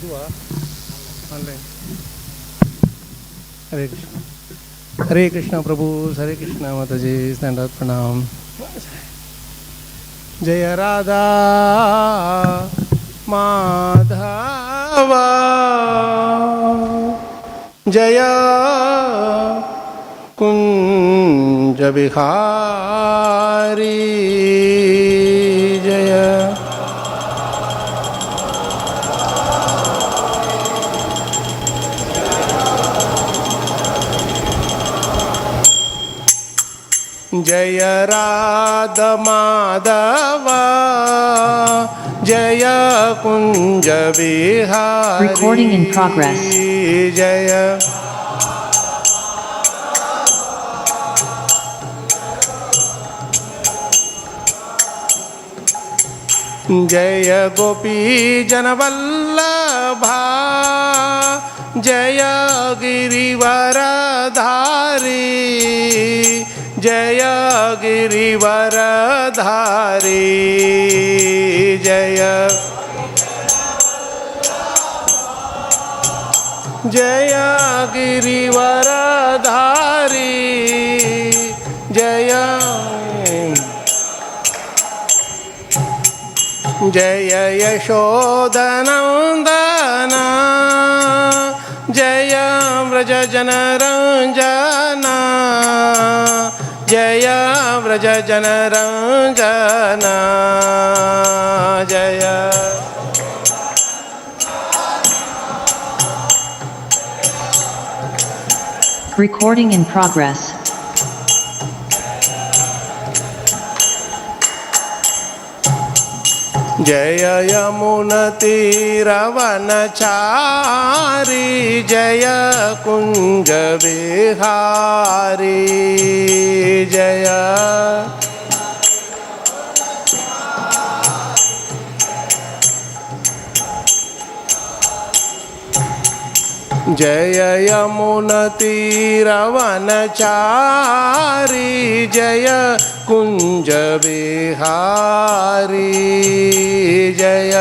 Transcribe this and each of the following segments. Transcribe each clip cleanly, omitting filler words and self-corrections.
Online. हरे कृष्णा प्रभु, हरे कृष्णा माता जी, दंडवत प्रणाम। जय राधा माधव, जय कुंज बिहारी, जय जय राधा माधव, जय Kunj Bihari. Recording in progress. जय जय गोपी जनवल्लभा, जय गिरिवरधारी, जय गिरिवरधारी, जय जय गिरिवरधारी, जय जय यशोदनंदन, जय व्रज जनरंजन, जय व्रज जनरंजन, जय Recording in progress. जय यमुनतीरवनचारी, जय कुंज बिहारी, जय जय यमुनतीरवनचारी, जय कुंज बिहारी, जय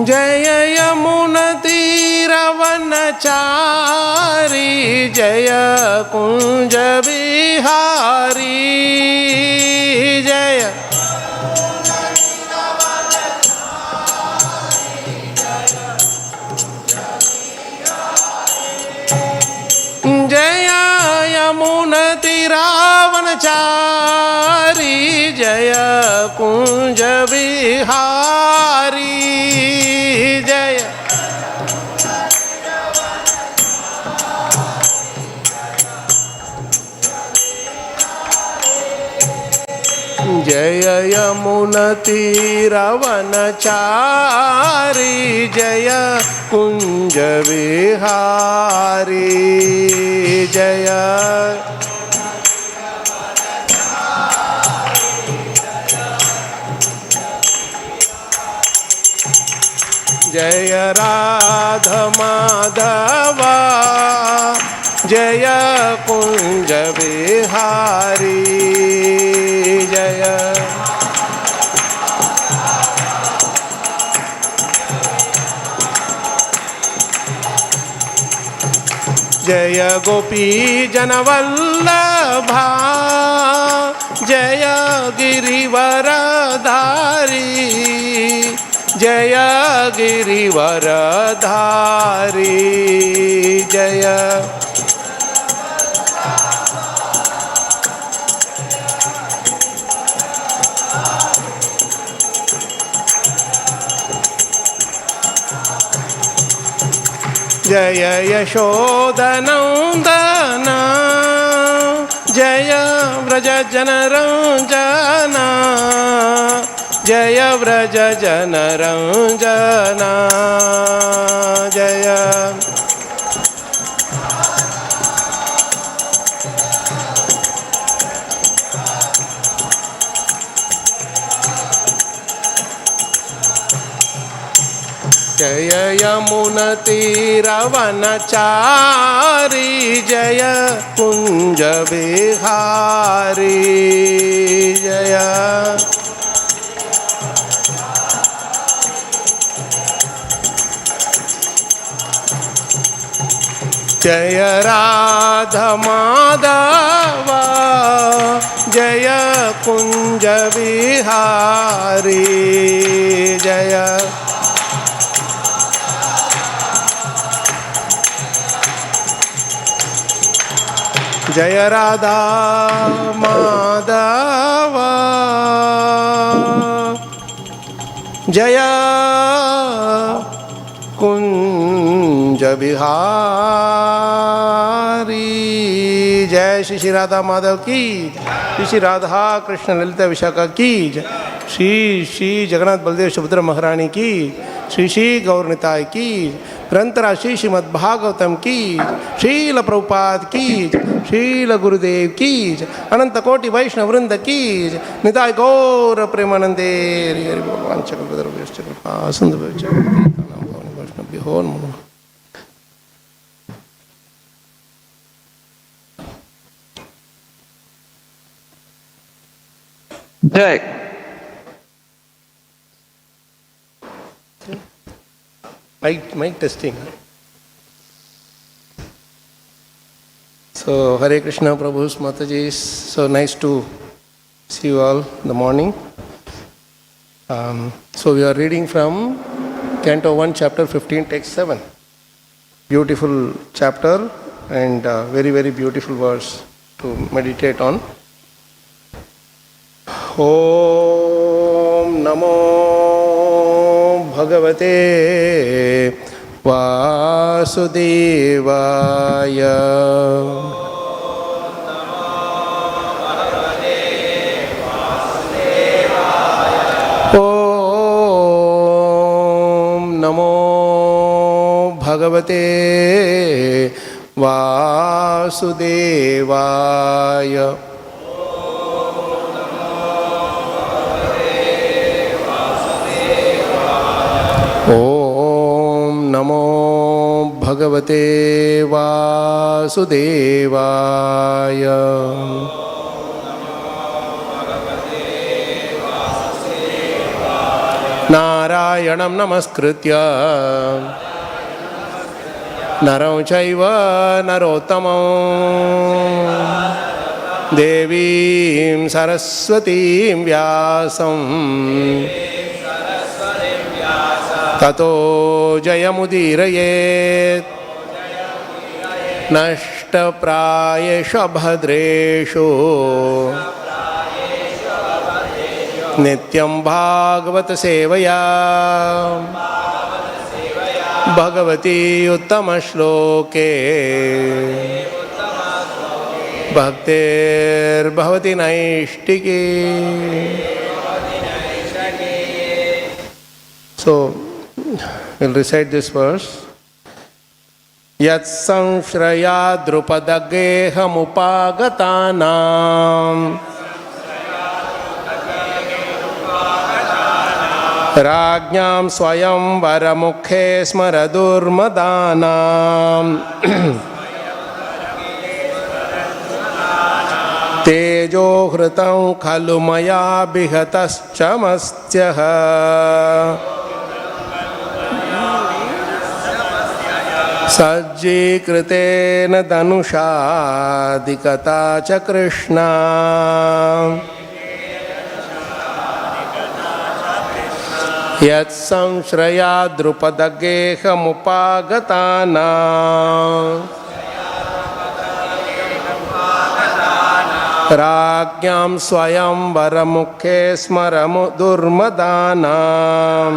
जय यमुनतीरवनचारी, जय कुंज बिहारी, जय जय यमुनतीरवनचारी, जय कुंज बिहारी, जय जय यमुनतीरवनचारी, जय कुंज बिहारी, जय जय राधा माधव, जय कुंज बिहारी, जय जय गोपी जनवल्लभा, जय गिरिवरधारी, जय गिरिवरधारी, जय जय यशोदनंदन, जय व्रज जनरंजन, जय व्रज जनरंजन, जय जय जय यमुनतीरवनचारी जय कुंज विहारी जय जय राधा माधव जय कुंज विहारी जय जय राधा माधव जय कुंज विहारी जय श्री श्री राधा माधव की श्री श्री राधा कृष्ण ललिता विशाखा की श्री श्री जगन्नाथ बलदेव सुभद्रा महारानी की श्री श्री गौरनिताय की ग्रंथरा श्री श्रीमद्भागवतम की श्रील प्रभुपाद की श्रील गुरुदेव की अनंत कोटि वैष्णव वृंद की निताय गौर प्रेमानंदे हरि भगवान चक्र Jai. Mic testing. So Hare Krishna Prabhus Mataji, so nice to see you all in the morning. So we are reading from Canto 1, Chapter 15, Text 7. Beautiful chapter and very, very beautiful verse to meditate on. Om Namo Bhagavate Vasudevaya. Om Namo Bhagavate Vasudevaya. Om Namo Bhagavate Vasudevaya. Narayanam namaskritya naram chaiva narottamam devim saraswatim vyasam tato jayamudirayet nashtaprayeshu bhadreshu nityam bhagavata sevaya bhagavati uttama shloke bhaktir bhavati naishtiki. So we'll recite this verse. Yat-saṁśrayād drupada-geham upāgatānāṁ rājñāṁ svayaṁvara-mukhe smara-durmadānām tejo hṛtaṁ khalu mayābhihataś matsyaḥ sajjī-kṛtena dhanuṣādhigatā ca kṛṣṇā yat-saṁśrayād drupada-geham upāgatānām rājñāṁ svayaṁvara-mukhe smara-durmadānām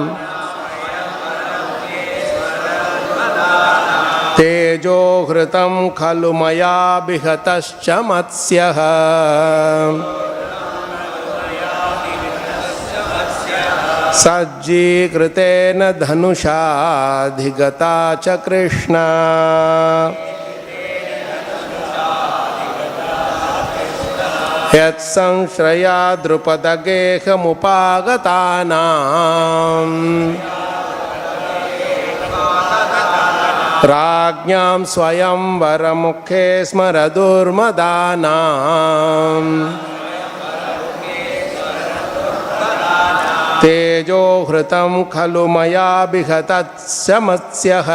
tejo hṛtam khalu mayābhihataś matsyaḥ sajjī-kṛtena dhanuṣādhigatā ca kṛṣṇā yat-saṁśrayād drupada-geham upāgatānām rājñāṁ svayaṁvara-mukhe smara-durmadānām tejo hṛtam khalu mayābhihataś matsyaḥ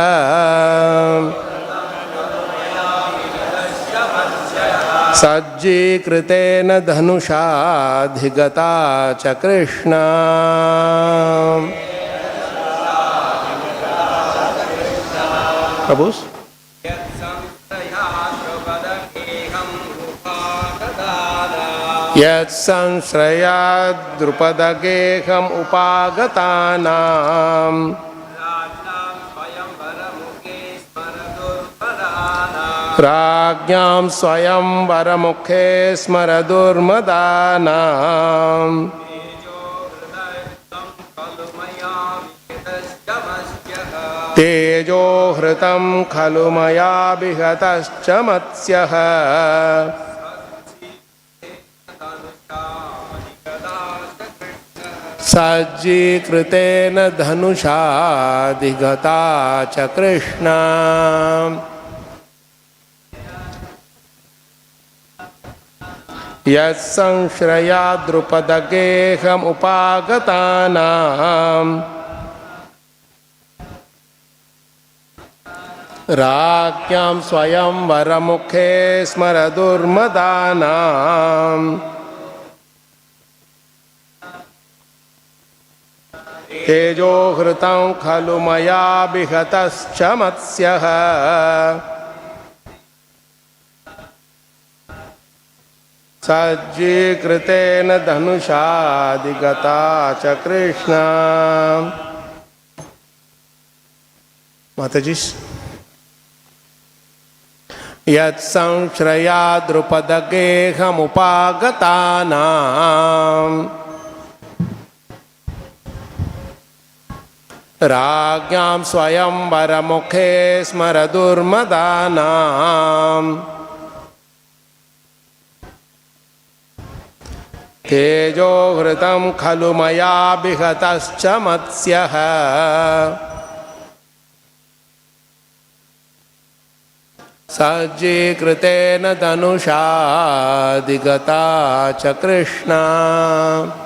sajjī-kṛtena dhanuṣādhigatā ca kṛṣṇā. Prabhus? yat-saṁśrayād drupada-geham upāgatānām rājñāṁ svayaṁvara-mukhe smara-durmadānām tejo hṛtam khalu mayābhihataś matsyaḥ sajjī-kṛtena dhanuṣādhigatā ca kṛṣṇā. yat-saṁśrayād drupada-geham upāgatānām rājñāṁ svayaṁvara-mukhe smara-durmadānām tejo hṛtam khalu mayābhihataś matsyaḥ sajjī-kṛtena dhanuṣādhigatā ca kṛṣṇā. Matajis. yat-saṁśrayād drupada-geham upāgatānām rājñāṁ svayaṁvara-mukhe smara-durmadānām tejo hṛtam khalu mayābhihataś matsyaḥ sajjī-kṛtena dhanuṣādhigatā ca kṛṣṇā.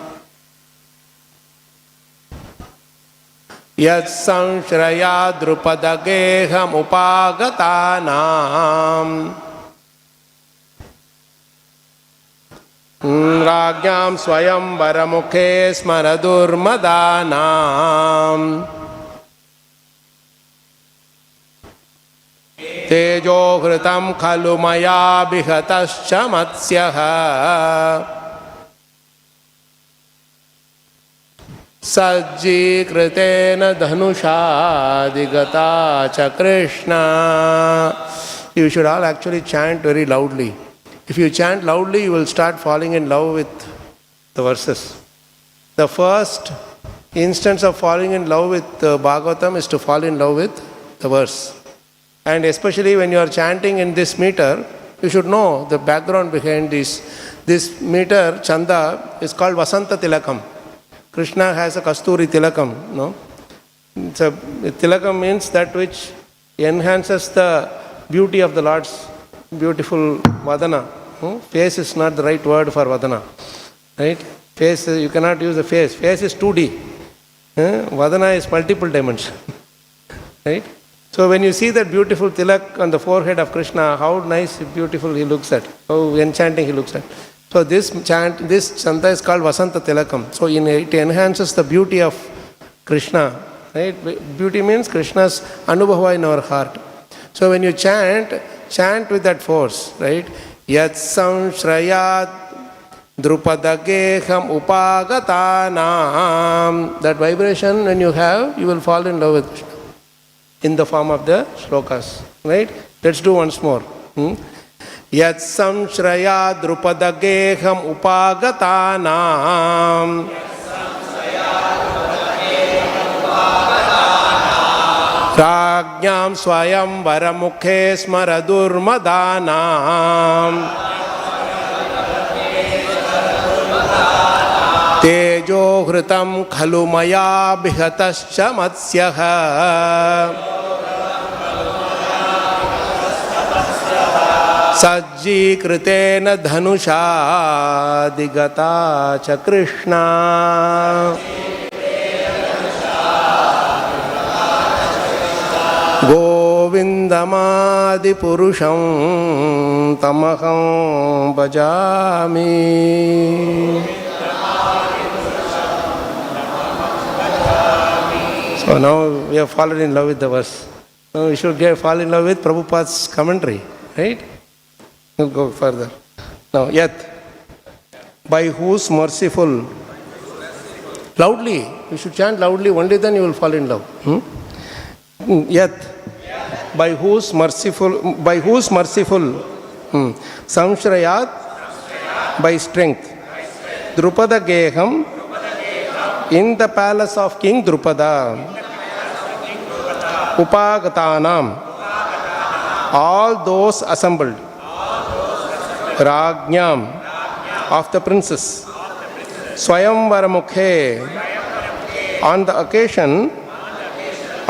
yat-saṁśrayād drupada-geham upāgatānām rājñāṁ svayaṁvara-mukhe smara-durmadānām tejo hṛtam khalu mayābhihataś matsyaḥ sajjī-kṛtena dhanuṣādhigatā ca kṛṣṇā. You should all actually chant very loudly. If you chant loudly, you will start falling in love with the verses. The first instance of falling in love with Bhagavatam is to fall in love with the verse. And especially when you are chanting in this meter, you should know the background behind this. This meter, Chanda, is called Vasanta Tilakam. Kṛṣṇā has a Kasturi Tilakam. No? Tilakam means that which enhances the beauty of the Lord's beautiful Vadana. Face is not the right word for Vadana. Right? Face, you cannot use the face. Face is 2D. Vadana is multiple dimension. Right? So when you see that beautiful tilak on the forehead of Kṛṣṇā, how nice, beautiful he looks at, how enchanting he looks at. So this chant, this chanta is called Vasanta Tilakam. So it enhances the beauty of Kṛṣṇā. Right? Beauty means Krishna's anubhava in our heart. So when you chant with that force, right? Yat-saṁśrayād drupada-geham upāgatānām. That vibration when you have, you will fall in love with Krishna in the form of the shlokas. Right? Let's do once more. Yat-saṁśrayād drupada-geham upāgatānām rājñāṁ svayaṁvara-mukhe smara-durmadānām tejo hṛtam khalu mayābhihataś matsyaḥ sajjī-kṛtena dhanuṣādhigatā ca kṛṣṇā. Govindamādipuruṣam tamaham bhajāmi. So now we have fallen in love with the verse. Now we should fall in love with Prabhupada's commentary, right? We'll go further. Now, yat, by whose merciful. Loudly, you should chant loudly, only then you will fall in love. Yat, by whose merciful, saṁśrayāt, by strength, drupada-geham, in the palace of King Drupada, upāgatānāṁ, all those assembled, rājñāṁ, of the princess, svayaṁvara-mukhe, on the occasion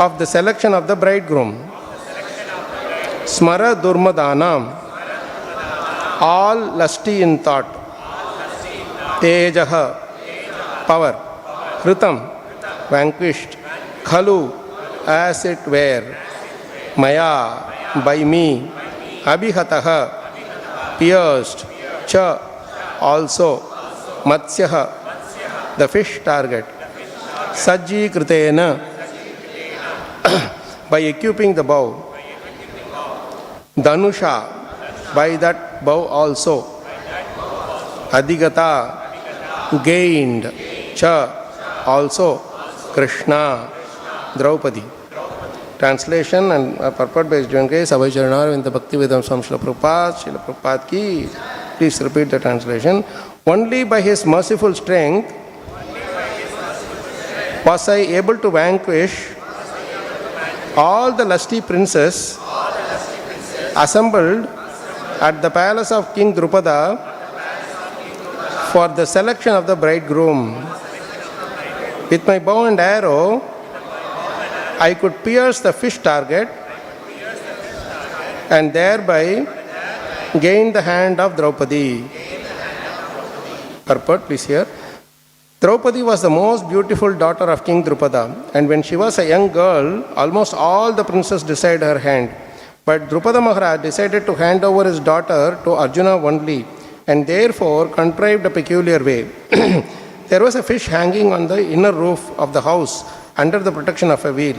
of the selection of the bridegroom, smara-durmadānām, all lusty in thought, tejaḥ, power, hṛtam, vanquished, khalu, as it were, maya, by me, mayābhihataś, pierced, cha, also, matsyaḥ, the fish target, sajjī-kṛtena, by equipping the bow, dhanuṣā, by that bow also, adhigatā, gained, cha, also, kṛṣṇā, Draupadi. Translation and purport by John K. Savai in the Bhakti Vedam Swami Srila Prabhupada ki. Please repeat the translation. Only by his merciful strength was I able to vanquish all the lusty princes assembled at the palace of King Drupada for the selection of the bridegroom. With my bow and arrow, I could pierce the fish target and thereby gain the hand of Draupadi. Purport, please hear. Draupadi was the most beautiful daughter of King Drupada, and when she was a young girl, almost all the princes desired her hand. But Drupada Maharaj decided to hand over his daughter to Arjuna only, and therefore contrived a peculiar way. There was a fish hanging on the inner roof of the house under the protection of a wheel.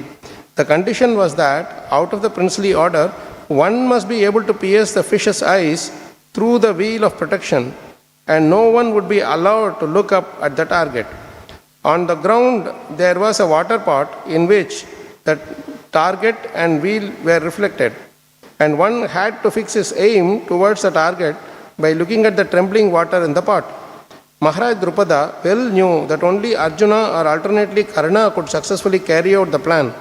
The condition was that, out of the princely order, one must be able to pierce the fish's eyes through the wheel of protection, and no one would be allowed to look up at the target. On the ground, there was a water pot in which the target and wheel were reflected, and one had to fix his aim towards the target by looking at the trembling water in the pot. Maharaj Drupada well knew that only Arjuna or alternately Kṛṣṇā could successfully carry out the plan,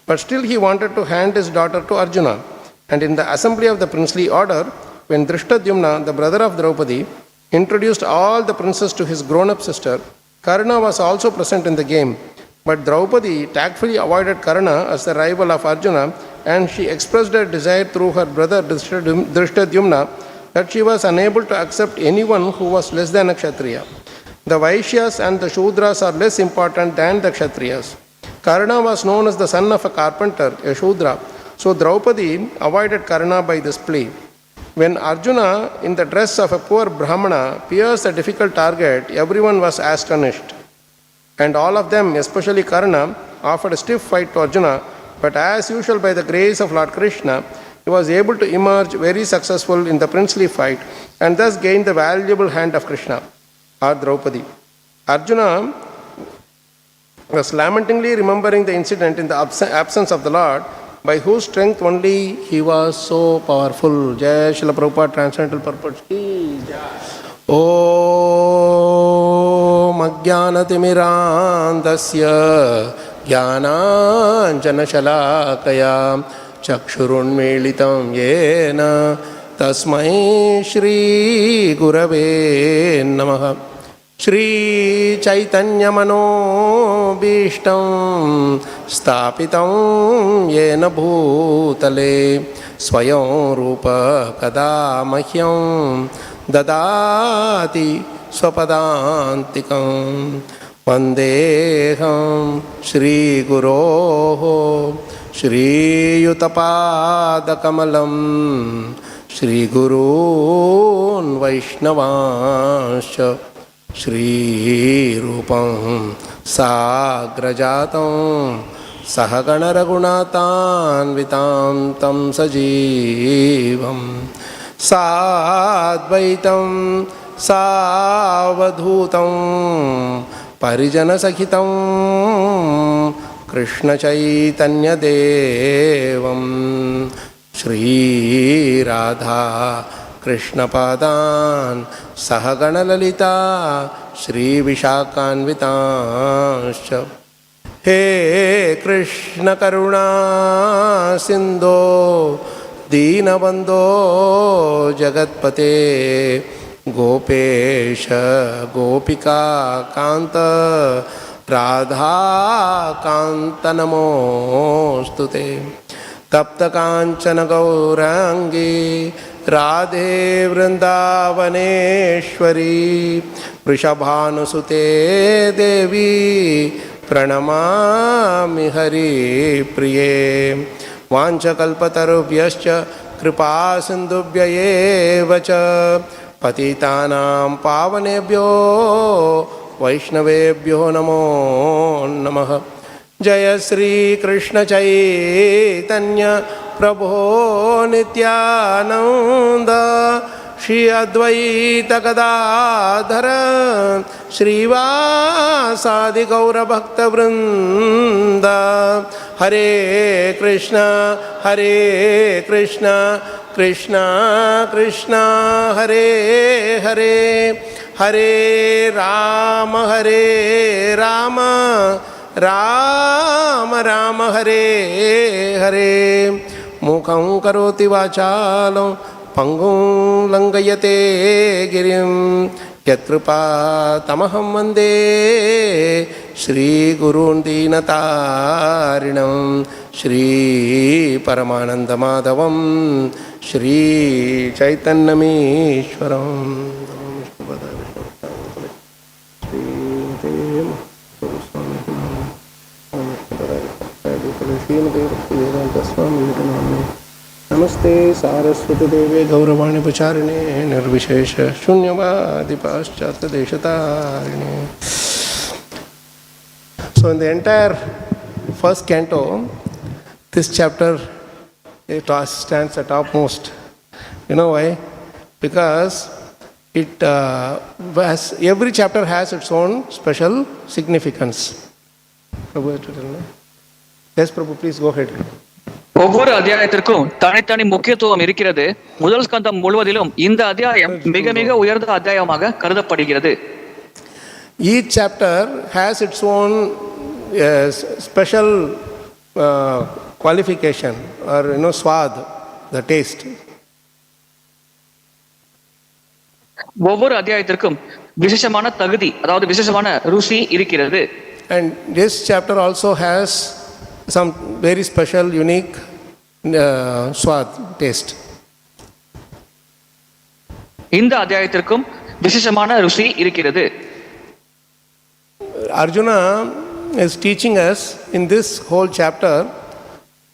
but still he wanted to hand his daughter to Arjuna. And in the assembly of the princely order, when Drishtadyumna, the brother of Draupadi, introduced all the princes to his grown-up sister, Kṛṣṇā was also present in the game. But Draupadi tactfully avoided Kṛṣṇā as the rival of Arjuna, and she expressed her desire through her brother Drishtadyumna that she was unable to accept anyone who was less than a Kshatriya. The Vaishyas and the Shudras are less important than the Kshatriyas. Kṛṣṇā was known as the son of a carpenter, a Shudra, so Draupadi avoided Kṛṣṇā by this plea. When Arjuna, in the dress of a poor Brahmana, pierced a difficult target, everyone was astonished. And all of them, especially Kṛṣṇā, offered a stiff fight to Arjuna, but as usual by the grace of Lord Kṛṣṇā, he was able to emerge very successful in the princely fight and thus gain the valuable hand of Kṛṣṇā, or Draupadi. Arjuna was lamentingly remembering the incident in the absence of the Lord, by whose strength only he was so powerful. Jai Srila Prabhupada, Transcendental Purpose. Om Ajnanatimmirandasya Jnananjanashalakaya Chakshurunmilitam Yena Tasmai Shri Gurave Namaha. श्रीचैतन्यमनोभीष्टं स्थापितं येन भूतले स्वयं रूप कदा मह्यं ददाति स्वपदान्तिकं वन्देऽहं श्रीगुरोः श्रीयुतपादकमलं श्रीगुरून् वैष्णवांश्च श्रीरूपं साग्रजातं सहगणरघुनाथान्वितां तं सजीवं साद्वैतं सावधूतं परिजनसहितं कृष्णचैतन्यदेवं श्रीराधा कृष्णपादान् सहगणललिता श्रीविशाखान्वितांश्च हे कृष्णकरुणा सिन्धो दीनबन्धो जगत्पते गोपेश गोपिका कान्त राधाकान्त नमोऽस्तु ते तप्तकाञ्चन गौराङ्गी राधे वृन्दावनेश्वरी वृषभानुसुते देवी प्रणमामि हरिप्रिये वाञ्छकल्पतरुभ्यश्च कृपासिन्धुभ्य एव च पतितानां पावनेभ्यो वैष्णवेभ्यो नमो नमः। जय श्री कृष्ण चैतन्य प्रभो नित्यानंद श्री अद्वैत गदाधर श्रीवासादि गौरभक्तवृंद हरे कृष्ण कृष्ण कृष्ण हरे हरे हरे राम राम राम हरे हरे मुखं करोति वाचालं पंगुं लंघयते गिरिं यत्कृपातमहं वन्दे श्रीगुरून् दीनतारिणं श्रीपरमानन्दमाधवं श्रीचैतन्यमीश्वरं नमस्ते सारस्वती देवे गौरवाणी प्रचारिणे निर्विशेष शून्यवादी पाश्चात्यदेशतारिणे. So in the entire first canto, this chapter it stands at topmost. You know why? Because it every chapter has its own special significance. Prabhu, yes, Prabhu, please go ahead. ஒவ்வொரு அத்தியாயத்திற்கும் தனித்தனி முக்கியத்துவம் இருக்கிறது. முதல் ஸ்கந்தம் முழுவதிலும் இந்த அத்தியாயம் மிக மிக உயர்ந்த அத்தியாயமாக கருதப்படுகிறது. Each chapter has its own special qualification or swad, the taste. ஒவ்வொரு அத்தியாயத்திற்கும் விசேஷமான தகுதி, அதாவது விசேஷமான ருசி இருக்கிறது. And this chapter also has some very special, unique swad, taste. இந்த அத்தியாயத்திற்கும் விசேஷமான ருசி இருக்கிறது. Arjuna is teaching us in this whole chapter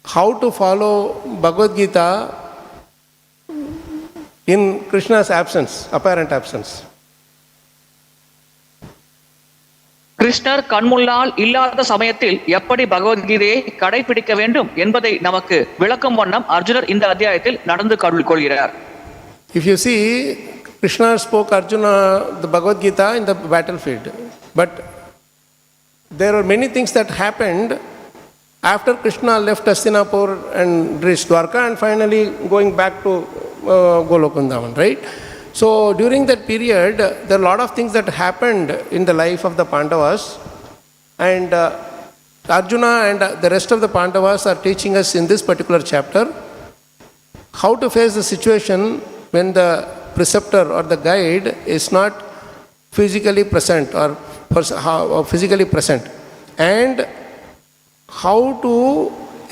how to follow Bhagavad Gita in Krishna's absence, apparent absence. கிருஷ்ணர் கண்முன்னால் இல்லாத சமயத்தில் எப்படி பகவத்கீதையை கடைபிடிக்க வேண்டும் என்பதை நமக்கு விளக்கும் வண்ணம் அர்ஜுனர் இந்த அத்தியாயத்தில் நடந்து கொள்கிறார். If you see, Krishna spoke Arjuna the Bhagavad Gita in the battlefield, but there are many things that happened after Krishna left Hastinapur and reached Dwarka and finally going back to Golokundavan, right? So during that period, there are a lot of things that happened in the life of the Pandavas, and Arjuna and the rest of the Pandavas are teaching us in this particular chapter how to face the situation when the preceptor or the guide is not physically present or physically present, and how to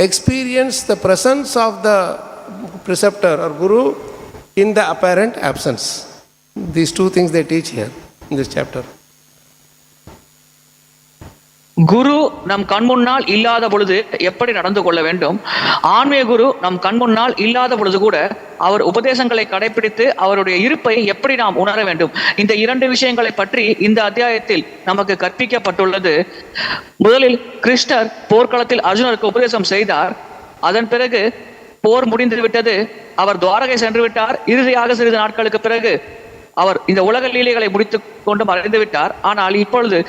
experience the presence of the preceptor or guru in the apparent absence. These two things they teach here in this chapter. குரு நம் கண் முன்னால் இல்லாத பொழுது எப்படி நடந்து கொள்ள வேண்டும், ஆன்மீக குரு நம் கண் முன்னால் இல்லாத பொழுது கூட அவர் உபதேசங்களை கடைபிடித்து அவருடைய இருப்பை எப்படி நாம் உணர வேண்டும், இந்த இரண்டு விஷயங்களை பற்றி இந்த அத்தியாயத்தில் நமக்கு கற்பிக்கப்பட்டுள்ளது. முதலில் கிருஷ்ணர் போர்க்களத்தில் அர்ஜுனருக்கு உபதேசம் செய்தார். அதன் பிறகு போர் முடிந்து விட்டது, அவர் துவாரகை சென்று விட்டார். இறுதியாக சிறிது நாட்களுக்கு பிறகு அவர் இந்த உலக லீலைகளை முடித்துக் கொண்டு மறைந்து விட்டார். ஆனால் இப்பொழுது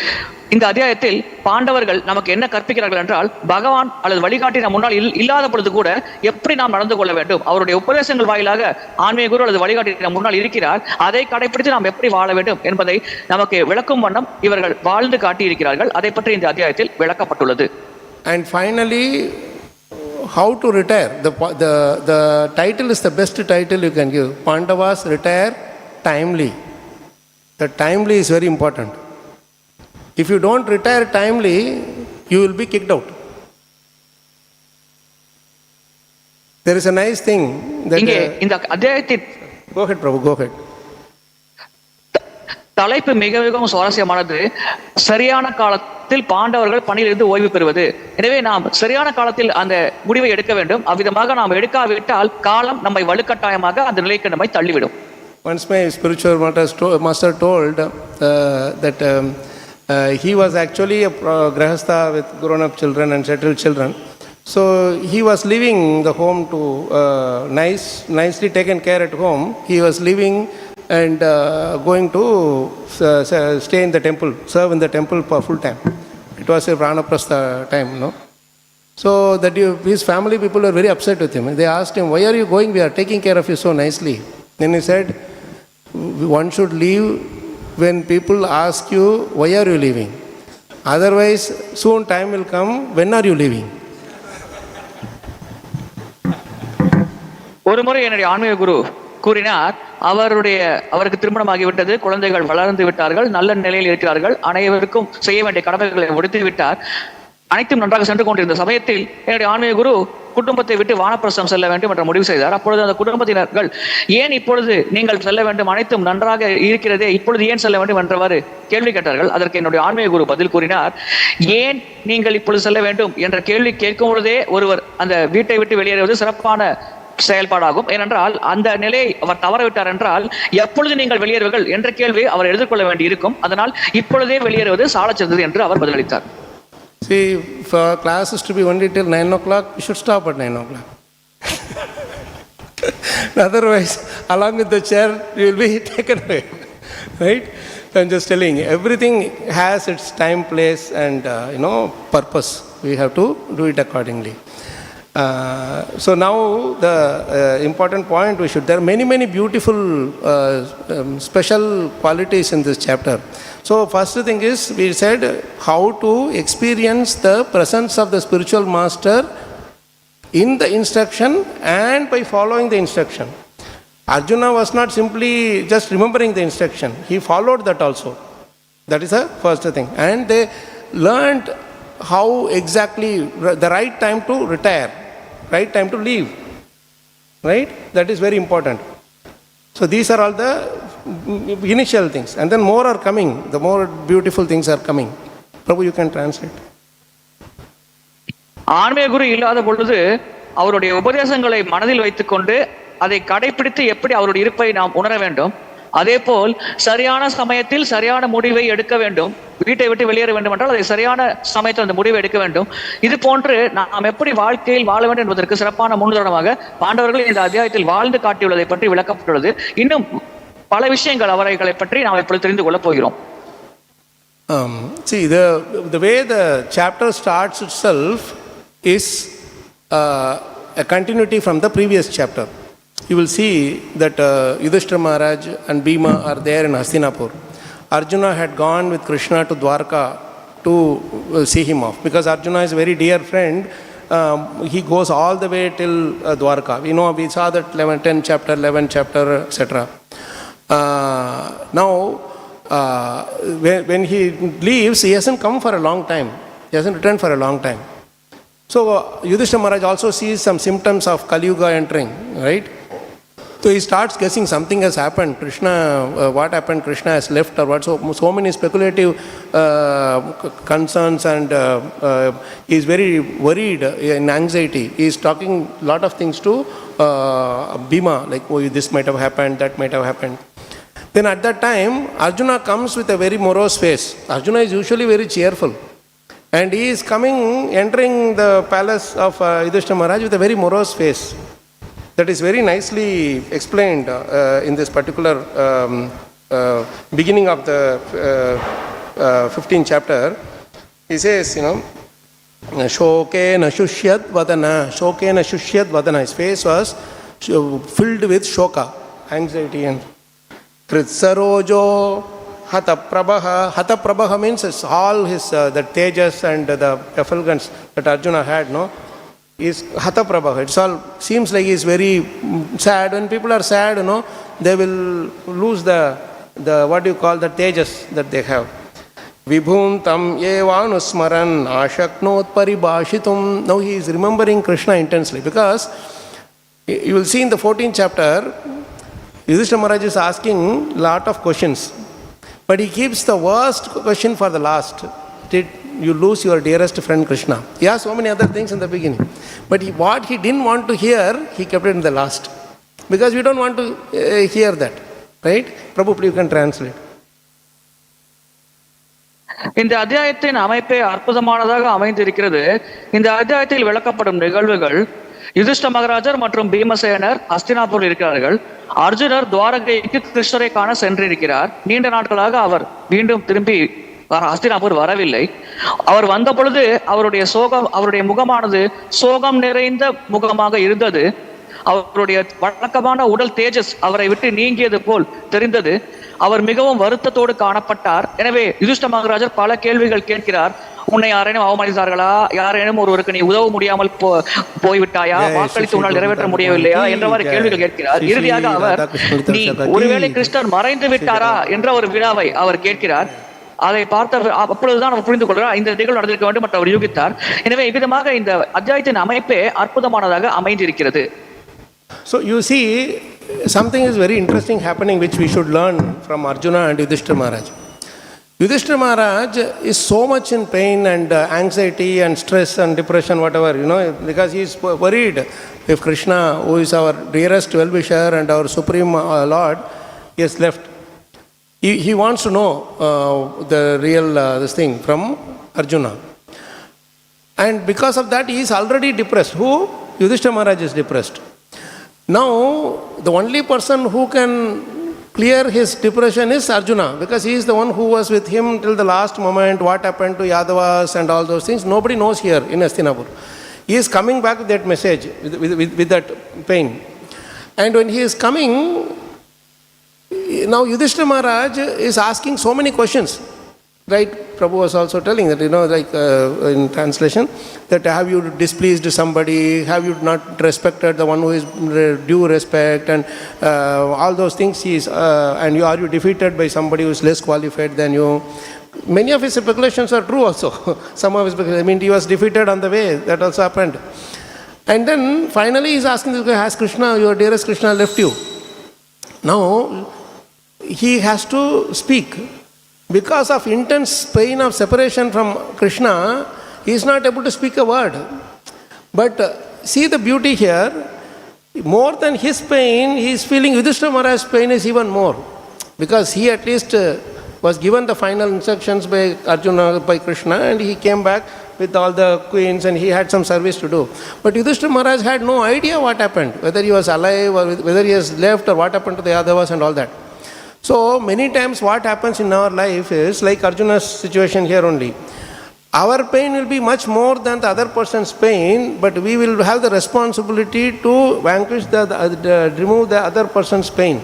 இந்த அத்தியாயத்தில் பாண்டவர்கள் நமக்கு என்ன கற்பிக்கிறார்கள் என்றால், பகவான் அல்லது வழிகாட்டி நம் முன்னால் இல்லாத பொழுது கூட எப்படி நாம் நடந்து கொள்ள வேண்டும், அவருடைய உபதேசங்கள் வாயிலாக ஆன்மீக குரு அல்லது வழிகாட்டி நம் முன்னால் இருக்கிறார், அதை கடைபிடித்து நாம் எப்படி வாழ வேண்டும் என்பதை நமக்கு விளக்கும் வண்ணம் இவர்கள் வாழ்ந்து காட்டியிருக்கிறார்கள். அதை பற்றி இந்த அத்தியாயத்தில் விளக்கப்பட்டுள்ளது. And finally, how to retire. The title is the best title you can give. Pandavas retire timely. The timely is very important. If you don't retire timely, you will be kicked out. There is a nice thing that இங்கே இந்த அத்தியாயத்தில் go ahead Prabhu, go ahead. தலைப்பு மிக மிகவும் சுவாரஸ்யமானது. சரியான காலத்தில் பாண்டவர்கள் பணியிலிருந்து ஓய்வு பெறுவது. எனவே நாம் சரியான காலத்தில் அந்த முடிவை எடுக்க வேண்டும். அவ்விதமாக நாம் எடுக்காவிட்டால் காலம் நம்மை வலுக்கட்டாயமாக அந்த நிலைக்கு நம்மை தள்ளிவிடும். Once my spiritual master told that he was actually a grahastha with grown-up children and settled children. So he was leaving the home to nicely taken care at home. He was leaving and going to stay in the temple, serve in the temple for full time. It was a pranaprastha time, no? So that his family people were very upset with him. They asked him, "Why are you going? We are taking care of you so nicely." Then he said, "One should leave when people ask you, why are you leaving? Otherwise, soon time will come, when are you leaving?" ஒரு முறை என்னுடைய ஆன்மீக குரு கூறினார், அவருக்கு திருமணமாகிவிட்டது, குழந்தைகள் வளர்ந்து விட்டார்கள், நல்ல நிலையில் இருக்கிறார்கள், அனைவருக்கும் செய்ய வேண்டிய கடமைகளை முடித்து விட்டார், அனைத்தும் நன்றாக சென்று கொண்டிருந்த சமயத்தில் என்னுடைய ஆன்மீக குரு குடும்பத்தை விட்டு வானப்பிரஸ்தம் செல்ல வேண்டும் என்ற முடிவு செய்தார். அப்பொழுது அந்த குடும்பத்தினர்கள், ஏன் இப்பொழுது நீங்கள் செல்ல வேண்டும், அனைத்தும் நன்றாக இருக்கிறதே, இப்பொழுது ஏன் செல்ல வேண்டும் என்றவாறு கேள்வி கேட்டார்கள். அதற்கு என்னுடைய ஆன்மீக குரு பதில் கூறினார், ஏன் நீங்கள் இப்பொழுது செல்ல வேண்டும் என்ற கேள்வி கேட்கும் பொழுதே ஒருவர் அந்த வீட்டை விட்டு வெளியேறுவது சிறப்பான செயல்பாடாகும். ஏனென்றால் அந்த நிலையை அவர் தவறவிட்டார் என்றால் எப்பொழுது நீங்கள் வெளியேறுவீர்கள் என்ற கேள்வி அவர் எதிர்கொள்ள வேண்டி இருக்கும். அதனால் இப்பொழுதே வெளியேறுவது சாலச் சிறந்தது என்று அவர் பதிலளித்தார். See, for classes to be only till 9 o'clock, you should stop at 9 o'clock. Otherwise, along with the chair, you will be taken away. Right? So I'm just telling you, everything has its time, place, and purpose. We have to do it accordingly. So now the important point there are many beautiful special qualities in this chapter. So first thing is, we said how to experience the presence of the spiritual master in the instruction and by following the instruction. Arjuna was not simply just remembering the instruction, he followed that also. That is the first thing. And they learned how exactly the right time to retire, right time to leave, right? That is very important. So these are all the initial things, and then more are coming. The more beautiful things are coming. Prabhu, you can translate. ஆன்மீக குரு இல்லாத பொழுது அவருடைய உபதேசங்களை மனதில் வைத்துக்கொண்டு அதை கடைபிடித்து எப்படி அவருடைய இருப்பை நாம் உணர வேண்டும், அதே போல் சரியான சமயத்தில் சரியான முடிவை எடுக்க வேண்டும். வீட்டை விட்டு வெளியேற வேண்டும் என்றால் அதை சரியான சமயத்தில் அந்த முடிவை எடுக்க வேண்டும். இது போன்று நாம் எப்படி வாழ்க்கையில் வாழ வேண்டும் என்பதற்கு சிறப்பான முன்னுதாரணமாக பாண்டவர்கள் இந்த அத்தியாயத்தில் வாழ்ந்து காட்டியுள்ளதை பற்றி விளக்கப்பட்டுள்ளது. இன்னும் பல விஷயங்கள் அவர்களை பற்றி நாம் இப்பொழுது தெரிந்து கொள்ளப் போகிறோம். See, the way the chapter starts itself is a continuity from the previous chapter. You will see that Yudhishthira Maharaj and Bhima are there in Hastinapur. Arjuna had gone with Krsna to Dwarka to see him off, because Arjuna is a very dear friend. He goes all the way till Dwarka. We saw that 10 chapter, 11 chapter, etc. Now when he leaves, he hasn't come for a long time. He hasn't returned for a long time. So Yudhishthira Maharaj also sees some symptoms of Kali Yuga entering, right? So he starts guessing something has happened. Krsna, what happened? Krsna has left or what? So many speculative concerns, and he is very worried, in anxiety. He is talking a lot of things to Bhima, like, oh, this might have happened, that might have happened. Then at that time, Arjuna comes with a very morose face. Arjuna is usually very cheerful. And he is entering the palace of Yudhishthira Maharaj with a very morose face. That is very nicely explained in this particular beginning of the 15th chapter. He says, Shokena shushyad vadana, Shokena shushyad vadana. His face was filled with shoka, anxiety, and Kritsarojo hataprabha. Hataprabha means all his the tejas and the effulgence that Arjuna had, is hataprabha. It all seems like he is very sad. When people are sad, they will lose the what do you call, the tejas that they have. Vibhum tam evanusmaran ashaknot paribhashitum. Now he is remembering Krsna intensely, because you will see in the 14th chapter, Yudhishthira Maharaj is asking lot of questions, but he keeps the worst question for the last. Did you lose your dearest friend Krsna? He asked so many other things in the beginning, but what he didn't want to hear, he kept it in the last, because we don't want to hear that, right? Prabhu, please you can translate. இந்த அத்தியாயத்தின் அமைப்பே அற்புதமானதாக அமைந்திருக்கிறது. இந்த அத்தியாயத்தில் விளக்கப்படும் நிகழ்வுகள், யுதிஷ்ட மகாராஜர் மற்றும் பீமசேனர் ஹஸ்தினாபூரில் இருக்கிறார்கள். அர்ஜுனர் துவாரகைக்கு கிருஷ்ணரை காண சென்றிருக்கிறார். நீண்ட நாட்களாக அவர் மீண்டும் திரும்பி ஹஸ்தினாபூர் வரவில்லை. அவர் வந்த பொழுது அவருடைய முகமானது சோகம் நிறைந்த முகமாக இருந்தது. அவருடைய வழக்கமான உடல் தேஜஸ் அவரை விட்டு நீங்கியது போல் தெரிந்தது. அவர் மிகவும் வருத்தத்தோடு காணப்பட்டார். எனவே யுதிஷ்ட மகாராஜர் பல கேள்விகள் கேட்கிறார். உன்னை யாரேனும் அவமதித்தார்களா? யாரேனும் ஒருவருக்கு நீ உதவ முடியாமல் போய்விட்டாயா? வாக்களித்து உன்னால் நிறைவேற்ற முடியவில்லையா என்றவாறு கேள்விகள் கேட்கிறார். இறுதியாக அவர், நீ ஒருவேளை கிருஷ்ணர் மறைந்து விட்டாரா என்ற ஒரு வினாவை அவர் கேட்கிறார். அதை பார்த்த அப்பொழுதுதான் அவர் புரிந்து கொள்கிறார் இந்த நிகழ்வு நடந்திருக்க வேண்டும் என்று அவர் யூகித்தார். எனவே இவ்விதமாக இந்த அத்தியாயத்தின் அமைப்பே அற்புதமானதாக அமைந்திருக்கிறது. So you see, something is very interesting happening which we should learn from Arjuna and Yudhishthira Maharaj. Yudhishthira Maharaj is so much in pain and anxiety and stress and depression, whatever, because he is worried if Krsna, who is our dearest well-wisher and our supreme Lord, is left. He wants to know the real this thing from Arjuna. And because of that, he is already depressed. Who? Yudhishthira Maharaj is depressed. Now, the only person who can clear his depression is Arjuna, because he is the one who was with him till the last moment. What happened to Yadavas and all those things, nobody knows here in Hastinapur. He is coming back with that message, with that pain. And when he is coming, now Yudhishthira Maharaj is asking so many questions. Right? Prabhu was also telling that, in translation, that have you displeased somebody, have you not respected the one who is due respect, and all those things. Are you defeated by somebody who is less qualified than you? Many of his speculations are true also. Some of his speculations, he was defeated on the way, that also happened. And then finally he is asking this guy, has Krsna, your dearest Krsna, left you? Now, he has to speak. Because of intense pain of separation from Krsna, he is not able to speak a word. But see the beauty here, more than his pain, he is feeling Yudhishthira Maharaj's pain is even more. Because he at least was given the final instructions by Arjuna, by Krsna, and he came back with all the queens and he had some service to do. But Yudhishthira Maharaj had no idea what happened, whether he was alive or whether he has left or what happened to the Yadavas and all that. So many times what happens in our life is like Arjuna's situation here only. Our pain will be much more than the other person's pain, but we will have the responsibility to vanquish remove the other person's pain.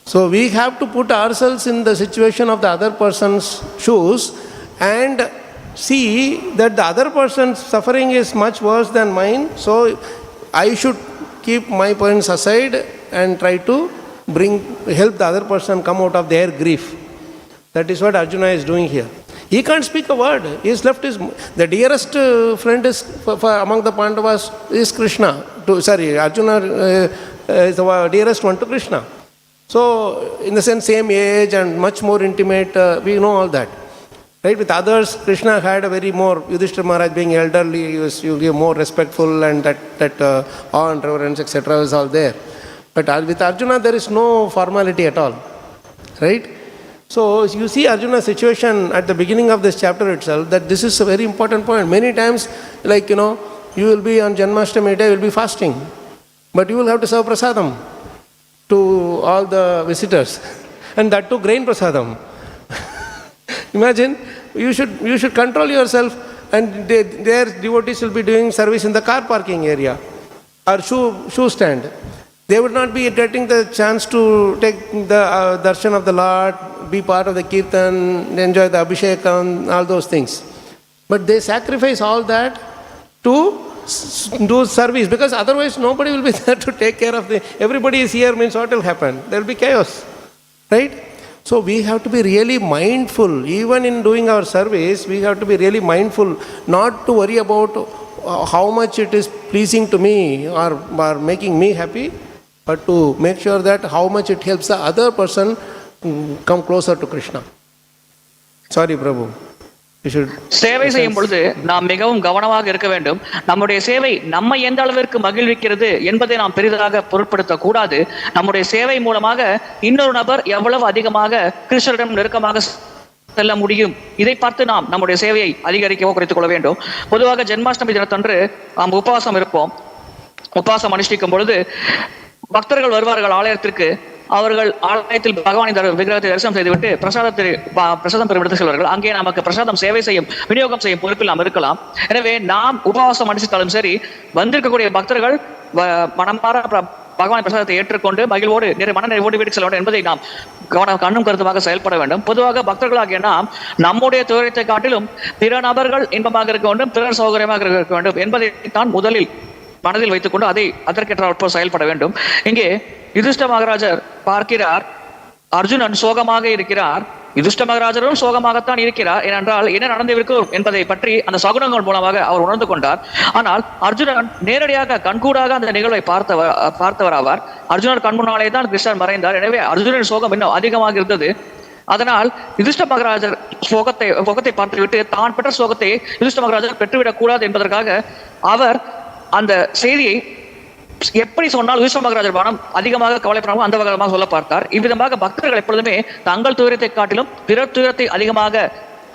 So we have to put ourselves in the situation of the other person's shoes and see that the other person's suffering is much worse than mine. So I should keep my pains aside and try to help the other person come out of their grief. That is what Arjuna is doing here. He can't speak a word. He is left his, the dearest friend is for among the Pandavas is Krsna. Arjuna is the dearest one to Krsna. So, in the sense, same age and much more intimate, we know all that. Right? With others, Krsna had a very more, Yudhishthira Maharaj being elderly, he was more respectful, and that awe and reverence, etc. was all there. But with Arjuna, there is no formality at all. Right? So, you see Arjuna's situation at the beginning of this chapter itself, that this is a very important point. Many times, like, you will be on Janmashtami day, you will be fasting. But you will have to serve prasadam to all the visitors. And that too, grain prasadam. Imagine, you should control yourself, and their devotees will be doing service in the car parking area or shoe stand. They would not be getting the chance to take the darshan of the Lord, be part of the kirtan, enjoy the abhishekam, all those things. But they sacrifice all that to do service, because otherwise nobody will be there to take care of everybody is here, means what will happen? There will be chaos. Right? So we have to be really mindful. Even in doing our service, we have to be really mindful not to worry about how much it is pleasing to me or making me happy, but to make sure that how much it helps the other person come closer to Krsna. Sorry, Prabhu. சேவை செய்யும் பொழுது நாம் மிகவும் கவனமாக இருக்க வேண்டும். நம்முடைய சேவை நம்மை எந்த அளவிற்கு மகிழ்விக்கிறது என்பதை நாம் பெரிதாக பொருட்படுத்த கூடாது. நம்முடைய சேவை மூலமாக இன்னொரு நபர் எவ்வளவு அதிகமாக கிருஷ்ணரிடம் நெருக்கமாக செல்ல முடியும், இதை பார்த்து நாம் நம்முடைய சேவையை அதிகரிக்கவோ குறைத்துக் கொள்ள வேண்டும். பொதுவாக ஜென்மாஷ்டமி தினத்தன்று நாம் உபவாசம் இருப்போம். உபவாசம் அனுஷ்டிக்கும் பொழுது பக்தர்கள் வருவார்கள் ஆலயத்திற்கு. அவர்கள் ஆலயத்தில் பகவானின் விக்கிரகத்தை தரிசனம் செய்துவிட்டு பிரசாதம் பெறும் செல்வார்கள். அங்கே நமக்கு பிரசாதம் சேவை செய்யும், விநியோகம் செய்யும் பொறுப்பில் நாம் இருக்கலாம். எனவே நாம் உபவாசம் அனுஷ்டித்தாலும் சரி, வந்திருக்கக்கூடிய பக்தர்கள் மனமாற பகவான் பிரசாதத்தை ஏற்றுக்கொண்டு மகிழ்வோடு மன நிறைவோடு வீட்டுக்கு செல்ல வேண்டும் என்பதை நாம் கண்ணும் கருத்துமாக செயல்பட வேண்டும். பொதுவாக பக்தர்களாகிய நாம் நம்முடைய துயரத்தை காட்டிலும் பிற நபர்கள் இன்பமாக இருக்க வேண்டும், பிறர் சௌகரியமாக இருக்க வேண்டும் என்பதை தான் முதலில் மனதில் வைத்துக் கொண்டு அதற்கேற்ற செயல்பட வேண்டும். இங்கே யுதிஷ்ட மகாராஜர் பார்க்கிறார், அர்ஜுனன் சோகமாக இருக்கிறார். யுதிஷ்ட மகாராஜரும் சோகமாகத்தான் இருக்கிறார். ஏனென்றால் என்ன நடந்திருக்கும் என்பதை பற்றி அந்த சகுனங்கள் மூலமாக அவர் உணர்ந்து கொண்டார். ஆனால் அர்ஜுனன் நேரடியாக கண்கூடாக அந்த நிகழ்வை பார்த்தவர் ஆவார். அர்ஜுனர் கண் முன்னாலே தான் கிருஷ்ணர் மறைந்தார். எனவே அர்ஜுனன் சோகம் இன்னும் அதிகமாக இருந்தது. அதனால் யுதிஷ்ட மகாராஜர் சோகத்தை பார்த்துவிட்டு தான் பெற்ற சோகத்தை யுதிஷ்ட மகாராஜர் பெற்றுவிடக் கூடாது என்பதற்காக அவர் அந்த செய்தியை எப்படி சொன்னால் யுதிஷ்ட மகாராஜர் மனம் அதிகமாக கவலைப்படாமல் அந்த வகையாக சொல்ல பார்த்தார். இவ்விதமாக பக்தர்கள் எப்பொழுதுமே தங்கள் துயரத்தை காட்டிலும் பிறர் துயரத்தை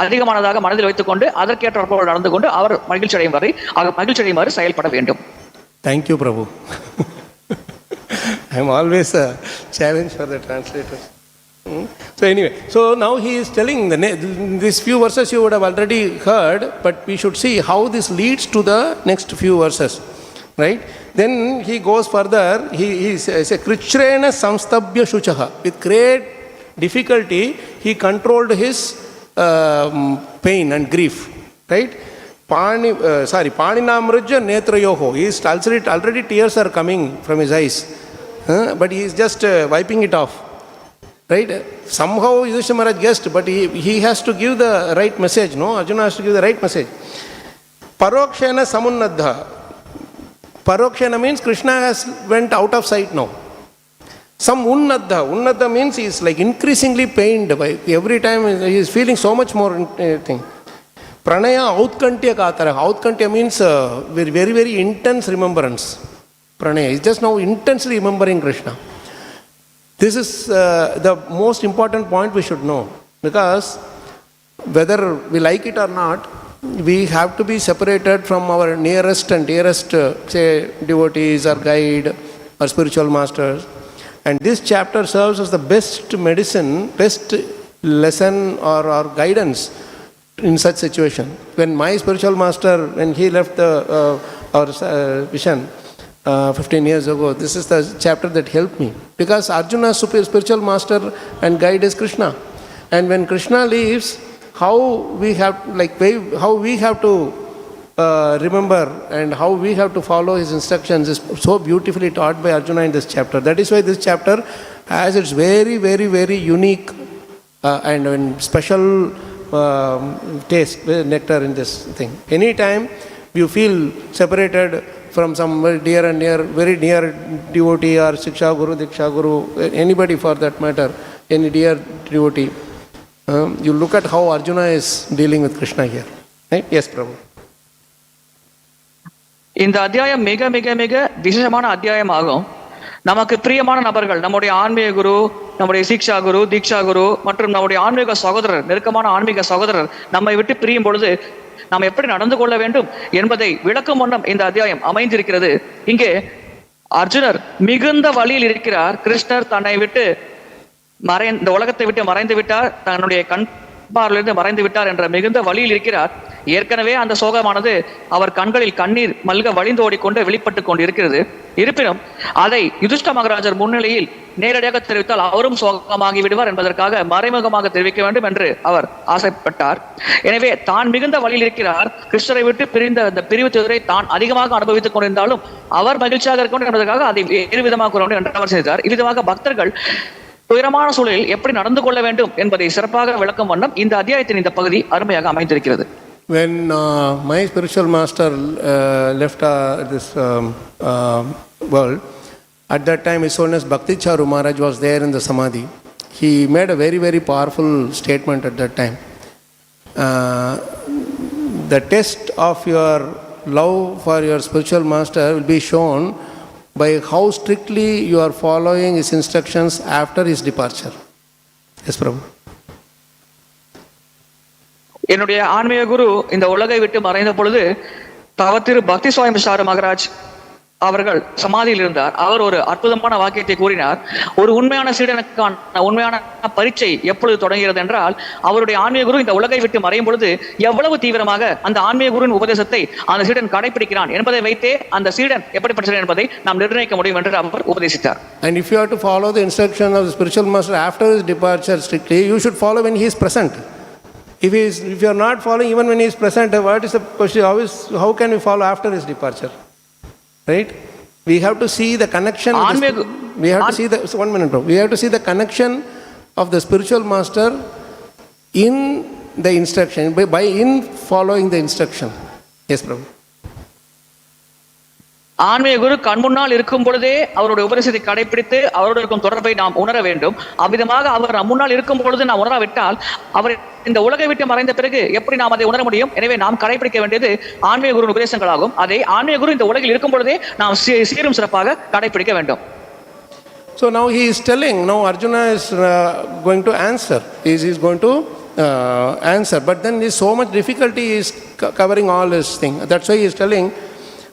அதிகமானதாக மனதில் வைத்துக் கொண்டு அதற்கேற்ற நடந்து கொண்டு அவர் மகிழ்ச்சி அடையுமாறு செயல்பட வேண்டும். Thank you, Prabhu. I am always a challenge for the translators. So anyway, so now he is telling these few verses you would have already heard, but we should see how this leads to the next few verses, right? Then he goes further. He says, "Kṛṣṇā samstabhya shuchaha." With great difficulty, he controlled his pain and grief, right? Paninamrujya netrayoho. He is already tears are coming from his eyes, but he is just wiping it off. Right? Somehow Yudhishthira Maharaj guessed, but he has to give the right message, no? Arjuna has to give the right message. Parokshena samunnadha. Parokshena means Krsna has went out of sight now. Some unnadha. Unnadha means he is like increasingly pained by every time he is feeling so much more thing. Pranaya autkantya katara. Autkantya means very, very, very intense remembrance. Pranaya is just now intensely remembering Krsna. This is the most important point we should know, because whether we like it or not, we have to be separated from our nearest and dearest, say, devotees or guide or spiritual masters. And this chapter serves as the best medicine, best lesson or guidance in such situation. When my spiritual master, when he left our vision, 15 years ago, this is the chapter that helped me, because Arjuna's spiritual master and guide is Krsna. And when Krsna leaves, how we have to remember and how we have to follow his instructions is so beautifully taught by Arjuna in this chapter. That is why this chapter has its very, very, very unique and in special taste, nectar in this thing. Anytime you feel separated from some very near devotee or Siksha Guru, Diksha Guru, anybody for that matter, any dear devotee, you look at how Arjuna is dealing with Krsna here. Right? Yes, Prabhu. இந்த அத்தியாயம் மிக மிக மிக விசேஷமான அத்தியாயம் ஆகும். நமக்கு பிரியமான நபர்கள், நம்முடைய ஆன்மீக குரு, நம்முடைய சீக்ஷா குரு, தீக்ஷா குரு மற்றும் நம்முடைய ஆன்மீக சகோதரர், நெருக்கமான ஆன்மீக சகோதரர் நம்மை விட்டு பிரியும் பொழுது நாம் எப்படி நடந்து கொள்ள வேண்டும் என்பதை விளக்கும் வண்ணம் இந்த அத்தியாயம் அமைந்திருக்கிறது. இங்கே அர்ஜுனர் மிகுந்த வழியில் இருக்கிறார். கிருஷ்ணர் தன்னை விட்டு இந்த உலகத்தை விட்டு மறைந்து விட்டார், தன்னுடைய கண்பார்வையிலிருந்து மறைந்து விட்டார் என்ற மிகுந்த வழியில் இருக்கிறார். ஏற்கனவே அந்த சோகமானது அவர் கண்களில் கண்ணீர் மல்க வழிந்து ஓடிக்கொண்டு வெளிப்பட்டு கொண்டு இருக்கிறது. இருப்பினும் அதை யுதிஷ்ட மகாராஜர் முன்னிலையில் நேரடியாக தெரிவித்தால் அவரும் சோகமாகி விடுவார் என்பதற்காக மறைமுகமாக தெரிவிக்க வேண்டும் என்று அவர் ஆசைப்பட்டார். எனவே தான் மிகுந்த வழியில் இருக்கிறார். கிருஷ்ணரை விட்டு பிரிந்த அந்த பிரிவு துயரை தான் அதிகமாக அனுபவித்துக் கொண்டிருந்தாலும் அவர் மகிழ்ச்சியாக இருக்க வேண்டும் என்பதற்காக அதை வேறு விதமாக கூற வேண்டும் என்று அவர் செய்தார். இவ்விதமாக பக்தர்கள் துயரமான சூழலில் எப்படி நடந்து கொள்ள வேண்டும் என்பதை சிறப்பாக விளக்கும் வண்ணம் இந்த அத்தியாயத்தின் இந்த பகுதி அருமையாக அமைந்திருக்கிறது. When my spiritual master left this world, at that time His Holiness Bhakti-charu Maharaj was there in the Samadhi. He made a very, very powerful statement at that time. The test of your love for your spiritual master will be shown by how strictly you are following his instructions after his departure. Yes, Prabhu. என்னுடைய ஆன்மீக குரு இந்த உலகை விட்டு மறைந்த பொழுது தவத்திரு பக்தி ஸ்வாமி மகாராஜ் அவர்கள் சமாதியில் இருந்தார். அவர் ஒரு அற்புதமான வாக்கியத்தை கூறினார். ஒரு உண்மையான சீடனுக்கான உண்மையான பரீட்சை எப்பொழுது தொடங்குகிறது என்றால், அவருடைய ஆன்மீக குரு இந்த உலகை விட்டு மறையும் பொழுது எவ்வளவு தீவிரமாக அந்த ஆன்மீக குருவின் உபதேசத்தை அந்த சீடன் கடைபிடிக்கிறான் என்பதை வைத்தே அந்த சீடன் எப்படிப்பட்ட என்பதை நாம் நிர்ணயிக்க முடியும் என்று அவர் உபதேசித்தார். And if you have to follow the instruction of the spiritual master after his departure strictly, you should follow when he is present. If you are not following even when he is present, what is the question? How can we follow after his departure? Right? We have to see the connection. We have to see the 1 minute, bro. We have to see the connection of the spiritual master in the instruction by in following the instruction. Yes, Prabhu. ஆன்மீக குரு கண் முன்னால் இருக்கும் பொழுதே அவருடைய உபதேசத்தை கடைபிடித்து அவரோடு இருக்கும் தொடர்பை நாம் உணர வேண்டும். அவ்விதமாக அவர் நம் முன்னால் இருக்கும் பொழுது நாம் உணராவிட்டால் அவர் இந்த உலகை விட்டு மறைந்த பிறகு எப்படி நாம் அதை உணர முடியும்? எனவே நாம் கடைபிடிக்க வேண்டியது ஆன்மீக குரு உபதேசங்களாகும். அதை ஆன்மீக குரு இந்த உலகில் இருக்கும் பொழுதே நாம் சீரும் சிறப்பாக கடைபிடிக்க வேண்டும். So now he is telling, now Arjuna is going to answer. He is going to answer, but then there is so much difficulty is covering all this thing. That's why he is telling,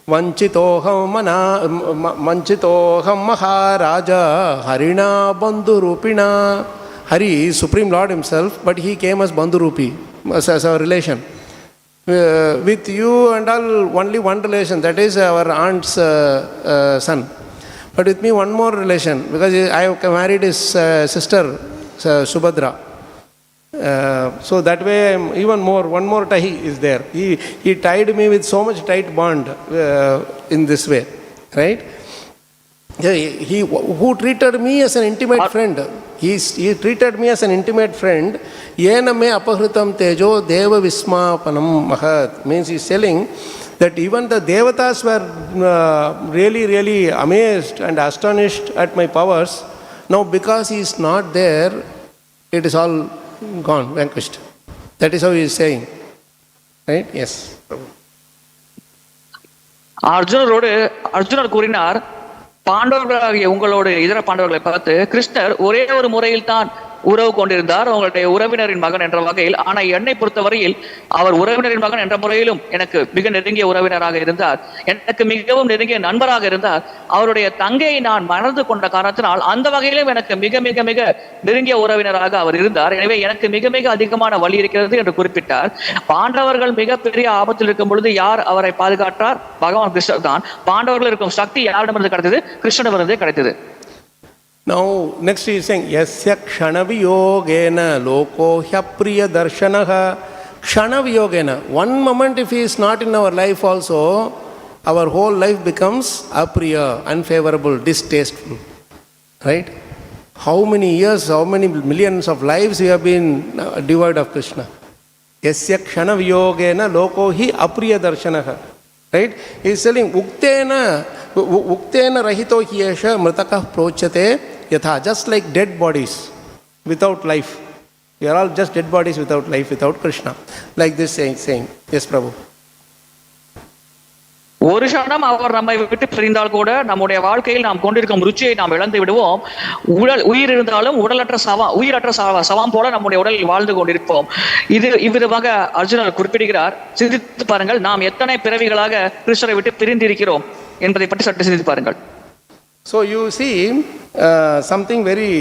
Vanchitoham Maharaja Harina Bandhurupina. Hari is Supreme Lord himself, but he came as Bandhurupi, as our relation. With you and all, only one relation, that is our aunt's son. But with me, one more relation, because I have married his sister, Subhadra. So that way, even more, one more tie is there. He tied me with so much tight bond in this way, right? He who treated me as an intimate friend. He treated me as an intimate friend. Yena me hṛtam tejo deva vismapanam mahat. Means he's telling that even the devatas were really, really amazed and astonished at my powers. Now because he is not there, it is all gone, vanquished. That is how he is saying. Right? Yes. அர்ஜுனர் கூறினார், பாண்டவர்களாகிய உங்களோடு இதர பாண்டவர்களை பார்த்து, கிருஷ்ணர் ஒரே ஒரு முறையில் தான் உறவு கொண்டிருந்தார், உங்களுடைய உறவினரின் மகன் என்ற வகையில். ஆனால் என்னை பொறுத்தவரையில் அவர் உறவினரின் மகன் என்ற முறையிலும் எனக்கு மிக நெருங்கிய உறவினராக இருந்தார், எனக்கு மிகவும் நெருங்கிய நண்பராக இருந்தார். அவருடைய தங்கையை நான் மறந்து கொண்ட காரணத்தினால் அந்த வகையிலும் எனக்கு மிக மிக மிக நெருங்கிய உறவினராக அவர் இருந்தார். எனவே எனக்கு மிக மிக அதிகமான வழி இருக்கிறது என்று குறிப்பிட்டார். பாண்டவர்கள் மிகப்பெரிய ஆபத்தில் இருக்கும் பொழுது யார் அவரை பாதுகாத்தார்? பகவான் கிருஷ்ணர் தான். பாண்டவர்கள் இருக்கும் சக்தி யாரிடமிருந்து கிடைத்தது? கிருஷ்ணனிடமிருந்தே கிடைத்தது. Now, next he is saying, Yasya kshanaviyogena loko hyapriya darshanaha. Kshanaviyogena. One moment if he is not in our life also, our whole life becomes apriya, unfavorable, distasteful. Right? how many years, how many millions of lives we have been devoid of Krishna. Yasya kshana viyogena loko hi apriya darshanaha. Right? He is telling, uktena rahito hiyesha mritakah prochate yatha. Just like dead bodies without life. We are all just dead bodies without life, without Krishna. Like this saying. Yes, Prabhu. ஒரு க்ஷணம் அவர் நம்மை விட்டு பிரிந்தால் கூட நம்முடைய வாழ்க்கையில் நாம் கொண்டிருக்கும் ருச்சியை நாம் இழந்து விடுவோம். உயிர் இருந்தாலும் உயிரற்ற சவம் போல நம்முடைய உடலில் வாழ்ந்து கொண்டிருப்போம். இது இவ்விதமாக அர்ஜுனர் குறிப்பிடுகிறார். சிந்தித்து பாருங்கள், நாம் எத்தனை பிறவிகளாக கிருஷ்ணரை விட்டு பிரிந்திருக்கிறோம் என்பதை பற்றி சற்று சிந்தித்து பாருங்கள். So you see something very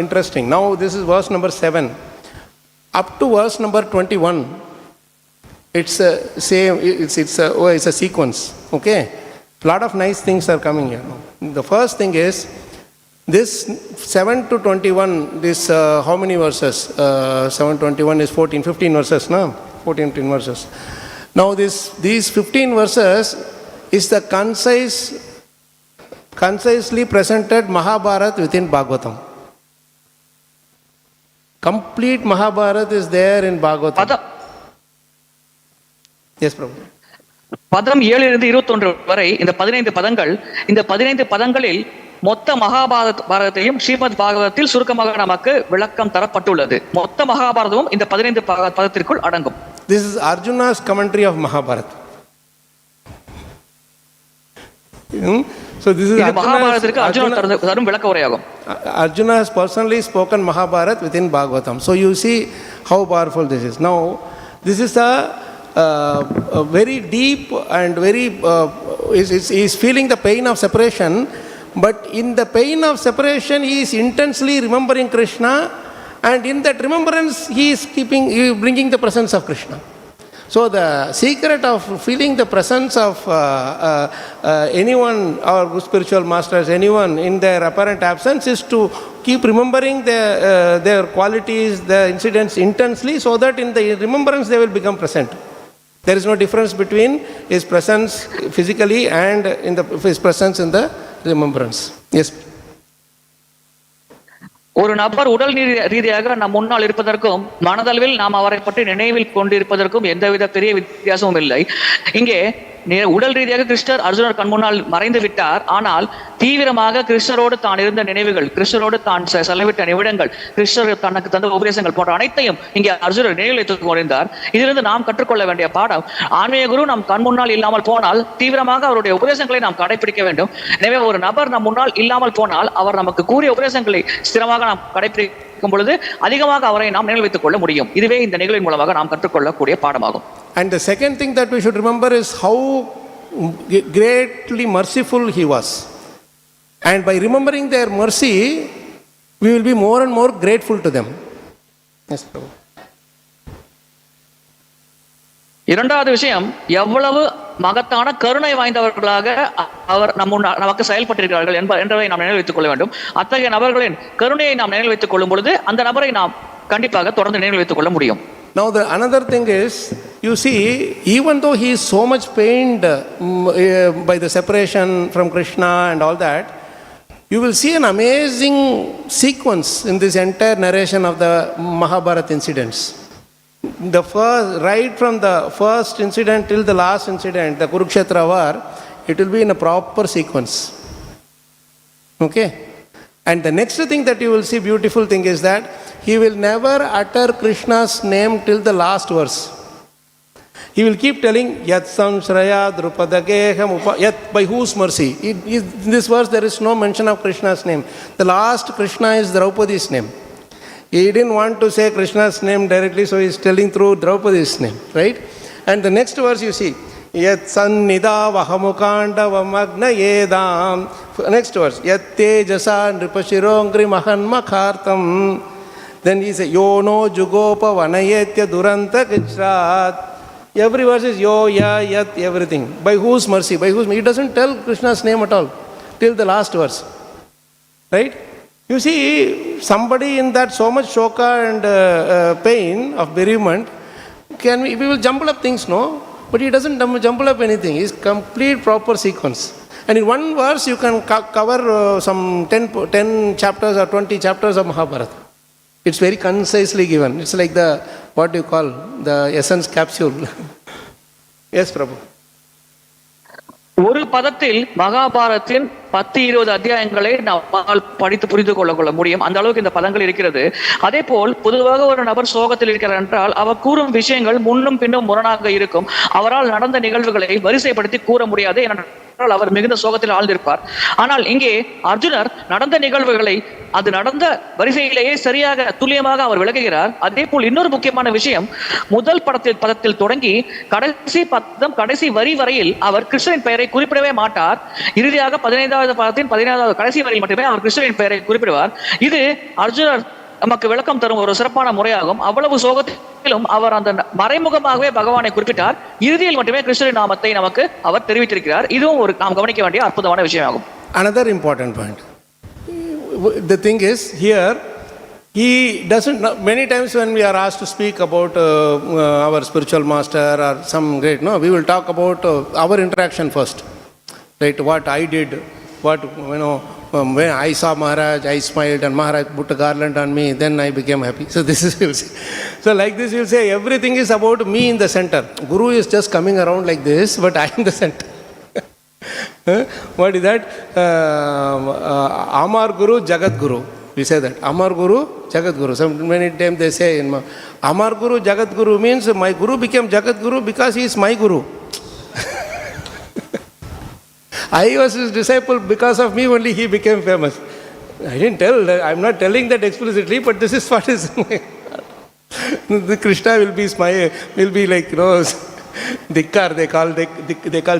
interesting. Now this is verse number 7. Up to verse number 21. It's a same. It's a sequence. Okay, a lot of nice things are coming here. The first thing is this 7 to 21. This how many verses? 7 to 21 is 15 verses. No, 15 verses. Now these 15 verses is the concisely presented Mahabharata within Bhagavatam. Complete Mahabharata is there in Bhagavatam. Yes, Prabhu. பதம் 7-21 வரை இந்த 15 பதங்கள், இந்த 15 பதங்களில் மொத்த மகாபாரதத்தையும் ஸ்ரீமத் பாகவதத்தில் சுருக்கமாக நமக்கு விளக்கம் தரப்பட்டுள்ளது. மொத்த மகாபாரதமும் இந்த 15 பதத்திற்குள் அடங்கும். This is Arjuna's commentary of Mahabharata. So this is மகாபாரதத்திற்கு Arjunan தரும் விளக்க உரையாகும். Arjuna has personally spoken Mahabharata within Bhagavatam. So you see how powerful this is. Now this is a very deep and very he is feeling the pain of separation, but in the pain of separation he is intensely remembering Krishna, and in that remembrance he is bringing the presence of Krishna. So the secret of feeling the presence of anyone, our spiritual masters, anyone in their apparent absence, is to keep remembering their qualities, their incidents intensely, so that in the remembrance they will become present. There is no difference between his presence physically and his presence in the remembrance. Yes. ஒரு நபர் உடல் ரீதியாக நம் முன்னால் இருப்பதற்கும் மனதளவில் நாம் அவரை பற்றி நினைவில் கொண்டிருப்பதற்கும் எந்தவித பெரிய வித்தியாசமும் இல்லை. இங்கே உடல் ரீதியாக கிருஷ்ணர் அர்ஜுனர் கண் முன்னால் மறைந்து விட்டார். ஆனால் தீவிரமாக கிருஷ்ணரோடு தான் இருந்த நினைவுகள், கிருஷ்ணரோடு தான் செலவிட்ட நிமிடங்கள், கிருஷ்ணர் தனக்கு தந்த உபதேசங்கள் போன்ற அனைத்தையும் இங்கே அர்ஜுனர் நினைவில் வைத்துக் கொண்டிருந்தார். இதிலிருந்து நாம் கற்றுக்கொள்ள வேண்டிய பாடம், ஆன்மீக குரு நம் கண் முன்னால் இல்லாமல் போனால் தீவிரமாக அவருடைய உபதேசங்களை நாம் கடைபிடிக்க வேண்டும். எனவே ஒரு நபர் நம் முன்னால் இல்லாமல் போனால் அவர் நமக்கு கூறிய உபதேசங்களை ஸ்திரமாக நாம் கடைபிடிக்கும் பொழுது அதிகமாக அவரை நாம் நினைவில் வைத்துக் கொள்ள முடியும். இதுவே இந்த நிகழ்வின் மூலமாக நாம் கற்றுக்கொள்ளக்கூடிய பாடமாகும். And the second thing that we should remember is how greatly merciful he was. And by remembering their mercy, we will be more and more grateful to them. Yes, Prabhu. இரண்டாவது விஷயம், எவ்வளவு மகத்தான கருணை வாய்ந்தவர்களாக அவர் நமக்கு செயல்பட்டிருக்கிறார்கள் என்பதை நாம் நினைவு வைத்துக் கொள்ள வேண்டும். அத்தகைய நபர்களின் கருணையை நாம் நினைவு வைத்துக் கொள்ளும் பொழுது அந்த நபரை நாம் கண்டிப்பாக தொடர்ந்து நினைவு வைத்துக் கொள்ள முடியும். Now another thing is, you see, even though he is so much pained by the separation from Krsṇā and all that, you will see an amazing sequence in this entire narration of the Mahabharata incidents. Right from the first incident till the last incident, the Kurukshetra war, it will be in a proper sequence. Okay? And the next thing that you will see, beautiful thing, is that he will never utter Krishna's name till the last verse. He will keep telling yat-saṁśrayād, drupada-geham, by whose mercy. In this verse there is no mention of Krishna's name. The last Krsṇā is Draupadi's name. He didn't want to say Krishna's name directly, so he is telling through Draupadi's name, right? And the next verse you see, yat-saṁnidāvaham-ukāndavamagna-yedāṁ. Next verse, yat-tejasa nripashirongri-mahanmakhartam. Then he says, yo no jugopa vanayetya duranta kichrat. Every verse is yo, ya, yat, everything. By whose mercy? By whose mercy? He doesn't tell Krishna's name at all till the last verse, right? You see, somebody in that so much shoka and pain of bereavement, we will jumble up things, no? But he doesn't jumble up anything. It's complete proper sequence. And in one verse, you can cover some 10 chapters or 20 chapters of Mahabharata. It's very concisely given. It's like the, what do you call, the essence capsule. Yes, Prabhu. ஒரு பதத்தில் மகாபாரத்தின் 10-20 அத்தியாயங்களை நம்மால் படித்து புரிந்து கொள்ள முடியும். அந்த அளவுக்கு இந்த பதங்கள் இருக்கிறது. அதே போல் பொதுவாக ஒரு நபர் சோகத்தில் இருக்கிறார் என்றால் அவர் கூறும் விஷயங்கள் முன்னும் பின்னும் முரணாக இருக்கும். அவரால் நடந்த நிகழ்வுகளை வரிசைப்படுத்தி கூற முடியாது, ஏனென்றால் அவர் மிகுந்த சோகத்தில் ஆழ்ந்திருப்பார். ஆனால் இங்கே அர்ஜுனர் நடந்த நிகழ்வுகளை அது நடந்த வரிசையிலேயே சரியாக துல்லியமாக அவர் விளக்குகிறார். அதே போல் இன்னொரு முக்கியமான விஷயம், முதல் பதத்தில் தொடங்கி கடைசி பதம் கடைசி வரி வரையில் அவர் கிருஷ்ணனின் பெயரை குறிப்பிடவே மாட்டார். இறுதியாக 15வது பதத்தின் 15வது கடைசி வரையில் மட்டுமே அவர் கிருஷ்ணனின் பெயரை குறிப்பிடுவார். இது அர்ஜுனர் நமக்கு விளக்கம் தரும் ஒரு சிறப்பான முறையாகும். அவ்வளவு சோகத்திலும் அவர் அந்த மறைமுகமாகவே பகவானை குறிப்பிட்டார். இறுதியில் மட்டுமே கிருஷ்ணரின் நாமத்தை நமக்கு அவர் தெரிவித்திருக்கிறார். இதுவும் ஒரு நாம் கவனிக்க வேண்டிய அற்புதமான விஷயமாகும். Another important point. The thing is, here he doesn't, many times when we are asked to speak about our spiritual master or some great, no, we will talk about our interaction first, right? What I did, what, when I saw Maharaj, I smiled and Maharaj put a garland on me, then I became happy. So this is, you'll say. So like this you'll say, everything is about me in the center. Guru is just coming around like this, but I am the center. What is that? Amar Guru, Jagat Guru. We say that. Amar Guru, Jagat Guru. So many times they say, Amar Guru, Jagat Guru means my Guru became Jagat Guru because he is my Guru. I was his disciple, because of me only he became famous. I didn't tell that, I'm not telling that explicitly, but this is what is the Krsna will be like, Dikkar, they call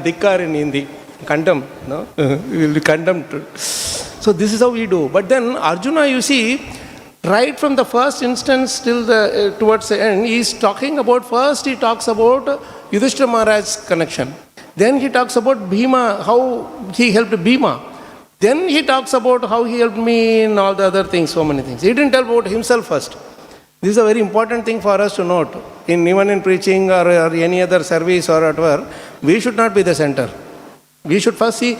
Dikkar in Hindi. Condemn, no? We will be condemned. So this is how we do. But then Arjuna, you see, right from the first instance till towards the end, he is talking about, first he talks about Yudhishthira Maharaj's connection. Then he talks about Bhima, how he helped Bhima. Then he talks about how he helped me in all the other things, so many things. He didn't tell about himself first. This is a very important thing for us to note. Even in preaching or any other service or whatever, we should not be the center. We should first see,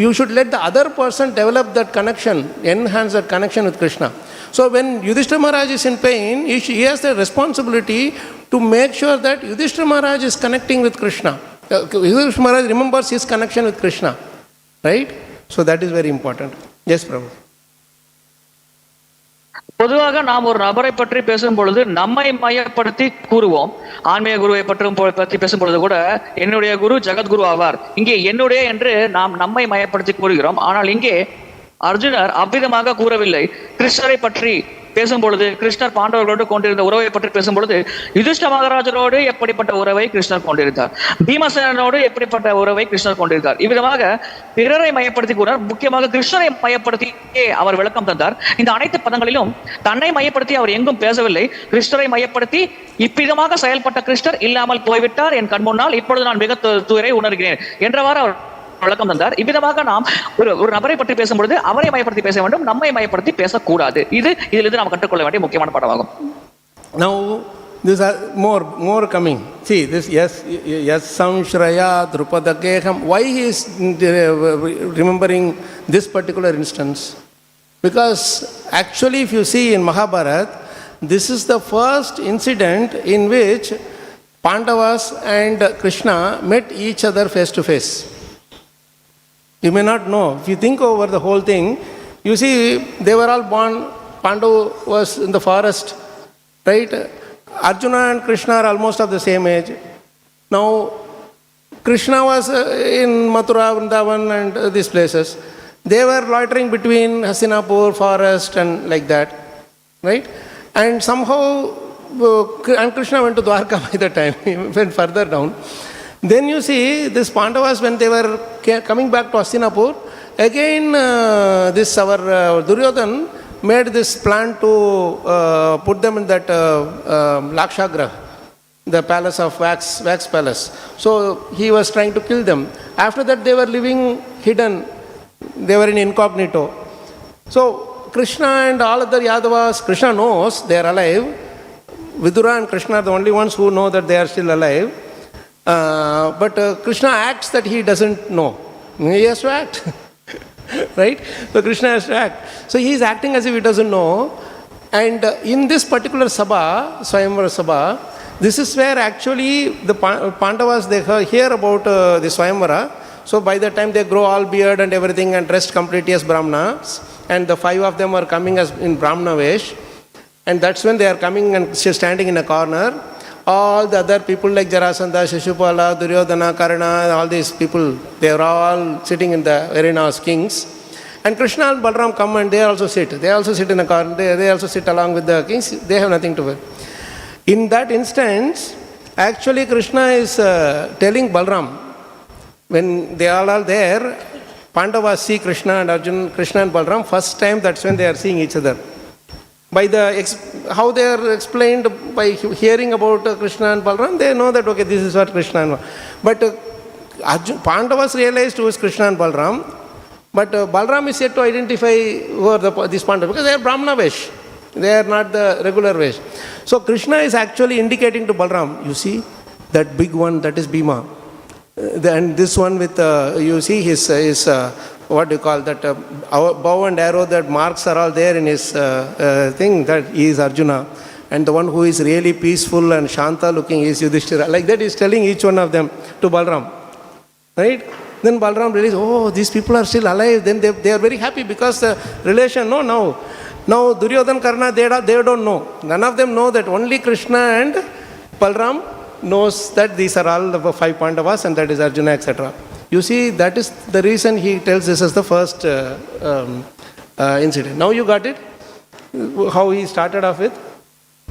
you should let the other person develop that connection, enhance that connection with Krsna. So when Yudhishthira Maharaj is in pain, he has the responsibility to make sure that Yudhishthira Maharaj is connecting with Krsna. Yudhishthira Maharaj remembers his connection with Krsna. Right? So that is very important. Yes, Prabhu. பொதுவாக நாம் ஒரு நபரை பற்றி பேசும் பொழுது நம்மை மையப்படுத்தி கூறுவோம். ஆன்மீக குருவை பற்றி பேசும் பொழுது கூட என்னுடைய குரு ஜகத்குரு ஆவார். இங்கே என்னுடைய என்று நாம் நம்மை மையப்படுத்தி கூறுகிறோம். ஆனால் இங்கே அர்ஜுனர் அவ்விதமாக கூறவில்லை. கிருஷ்ணரை பற்றி பேசும் பொழுது, கிருஷ்ணர் பாண்டவர்களோடு கொண்டிருந்த உறவை பற்றி பேசும் பொழுது, யுதிஷ்ட மகாராஜரோடு எப்படிப்பட்ட உறவை கிருஷ்ணர் கொண்டிருந்தார், பீமசேனனோடு எப்படிப்பட்ட உறவை கிருஷ்ணர் கொண்டிருந்தார். இவ்விதமாக பிறரை மையப்படுத்தி கூறார். முக்கியமாக கிருஷ்ணரை மையப்படுத்தியே அவர் விளக்கம் தந்தார். இந்த அனைத்து பதங்களிலும் தன்னை மையப்படுத்தி அவர் எங்கும் பேசவில்லை. கிருஷ்ணரை மையப்படுத்தி இவ்விதமாக செயல்பட்ட கிருஷ்ணர் இல்லாமல் போய்விட்டார் என் கண் முன்னால், இப்பொழுது நான் மிக துயரை உணர்கிறேன் என்றவாறு அவர் விளக்கம் தந்தார். இவ்விதமாக நாம் ஒரு நபரை பற்றி பேசும்பொழுது அவரை மையப்படுத்தி பேச வேண்டும், நம்மை மையப்படுத்தி பேசக்கூடாது. இதிலிருந்து நாம் கற்றுக்கொள்ள வேண்டிய முக்கியமான பாடமாகும். Now these are more coming. See this, yat-saṁśrayād, drupada-geham. Why he is remembering this particular instance? Because actually if you see in Mahabharata, this is the first incident in which Pandavas and Krsna met each other face to face. You may not know. If you think over the whole thing, you see they were all born, Pandu was in the forest, right? Arjuna and Krsna are almost of the same age. Now, Krsna was in Mathura, Vrindavan and these places. They were loitering between Hastinapur, forest and like that, right? And somehow, and Krsna went to Dwarka by the time, he went further down. Then you see, this Pandavas, when they were coming back to Hastinapur, again this our Duryodhana made this plan to put them in that Lakshagraha, the palace of wax palace. So he was trying to kill them. After that they were living hidden, they were in incognito. So Krsna and all other Yadavas, Krsna knows they are alive. Vidura and Krsna are the only ones who know that they are still alive. But Krsna acts that he doesn't know. He has to act. Right? So Krishna has to act. So he is acting as if he doesn't know. And in this particular sabha, svayamvara sabha, this is where actually the Pandavas, they hear about the svayamvara. So by the time they grow all beard and everything and dressed completely as brahmanas, and the 5 of them are coming as in brahmana vesh, and that's when they are coming and standing in a corner. All the other people like Jarasandha, Shishupala, Duryodhana, Karna, all these people, they are all sitting in the arena as kings. And Kṛṣṇā and Balaram come and they also sit. They also sit in a corner. They also sit along with the kings. They have nothing to do. In that instance, actually Kṛṣṇā is telling Balaram, when they all are there, Pandavas see Kṛṣṇā and Arjuna, Kṛṣṇā and Balaram, first time that's when they are seeing each other. By how they are explained, by hearing about Kṛṣṇā and Balaram, they know that, okay, this is what Kṛṣṇā and But Pandavas realized who is Kṛṣṇā and Balaram, but Balaram is yet to identify who are these Pandavas, because they are Brahmana Vesh. They are not the regular Vesh. So Kṛṣṇā is actually indicating to Balaram, you see, that big one, that is Bhima. And this one with, you see his what do you call that, bow and arrow, that marks are all there in his thing, that he is Arjuna. And the one who is really peaceful and Shanta looking is Yudhishthira. Like that he is telling each one of them to Balaram. Right? Then Balaram realizes, oh, these people are still alive. Then they are very happy because the relation, now Duryodhana, Karna, they don't know. None of them know that only Kṛṣṇā and Balaram knows that these are all the 5 Pandavas and that is Arjuna, etc. You see, that is the reason he tells this as the first incident. Now you got it? How he started off with?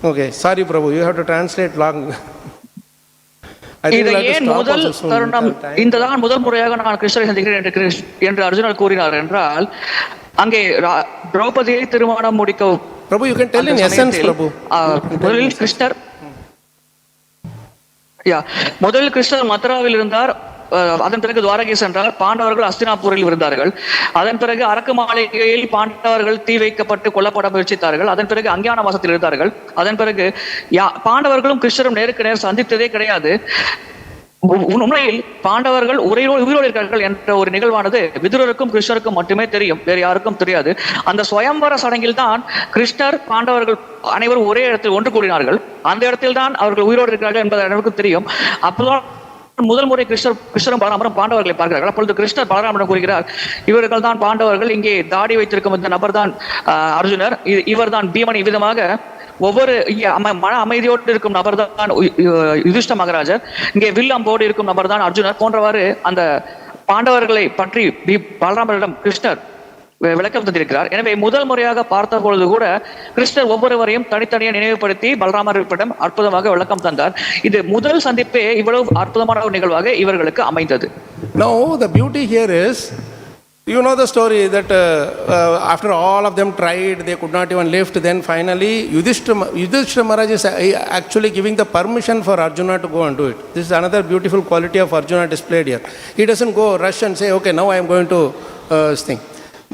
Okay, sorry Prabhu, you have to translate long. இதை ஏன் முதல் தருணம் இந்ததான் முதல் முறையாக நான் கிருஷ்ணரை சந்திக்கிறேன் என்று அர்ஜுனர் கூறினார் என்றால், அங்கே திரௌபதியை திருமணம் முடிக்க Prabhu, you can tell in essence, Prabhu. முதலில் கிருஷ்ணர் முதலில் கிருஷ்ணர் மதுராவில் இருந்தார். அதன் பிறகு துவாரகை சென்றார். பாண்டவர்கள் அஸ்தினாபூரில் இருந்தார்கள். அதன் பிறகு அரக்கு மாளிகையில் பாண்டவர்கள் தீ வைக்கப்பட்டு கொல்லப்பட முயற்சித்தார்கள். அதன் பிறகு அஞ்ஞான வாசத்தில் இருந்தார்கள். அதன் பிறகு பாண்டவர்களும் கிருஷ்ணரும் நேருக்கு நேர் சந்தித்ததே கிடையாது. உண்மையில் பாண்டவர்கள் உயிரோடு இருக்கிறார்கள் என்ற ஒரு நிகழ்வானது விதுரருக்கும் கிருஷ்ணருக்கும் மட்டுமே தெரியும், வேறு யாருக்கும் தெரியாது. அந்த ஸ்வயம்வர சடங்கில் தான் கிருஷ்ணர் பாண்டவர்கள் அனைவரும் ஒரே இடத்தில் ஒன்று கூடினார்கள். அந்த இடத்தில் தான் அவர்கள் உயிரோடு இருக்கிறார்கள் என்பது அனைவருக்கும் தெரியும். அப்போதான் முதல் முறை கிருஷ்ணரும் பலராமரும் பாண்டவர்களை பார்க்கிறார்கள். அப்பொழுது கிருஷ்ணர் பலராமரிடம் கூறுகிறார், இவர்கள் தான் பாண்டவர்கள், இங்கே தாடி வைத்திருக்கும் இந்த நபர் தான் அர்ஜுனர், இவர் தான் பீமன். விதமாக ஒவ்வொரு மன அமைதியோடு இருக்கும் நபர் தான் யுதிஷ்ட மகாராஜர், இங்கே வில் அம்போடு இருக்கும் நபர் தான் அர்ஜுனர் போன்றவாறு அந்த பாண்டவர்களை பற்றி பலராமரிடம் கிருஷ்ணர் விளக்கம் தந்திருக்கிறார். எனவே முதல் முறையாக பார்த்த பொழுது கூட கிருஷ்ணர் ஒவ்வொருவரையும் தனித்தனியாக நினைவுபடுத்தி பலராமரிடம் அற்புதமாக விளக்கம் தந்தார். இது முதல் சந்திப்பே இவ்வளவு அற்புதமான ஒரு நிகழ்வாக இவர்களுக்கு அமைந்தது. Now the beauty here is, you know the story that after all of them tried, they could not even lift. Then finally Yudhishthira Maharaj is actually giving the permission for Arjuna to go and do it. This is another beautiful quality of Arjuna displayed here. He doesn't go rush and say, okay, now I am going to thing.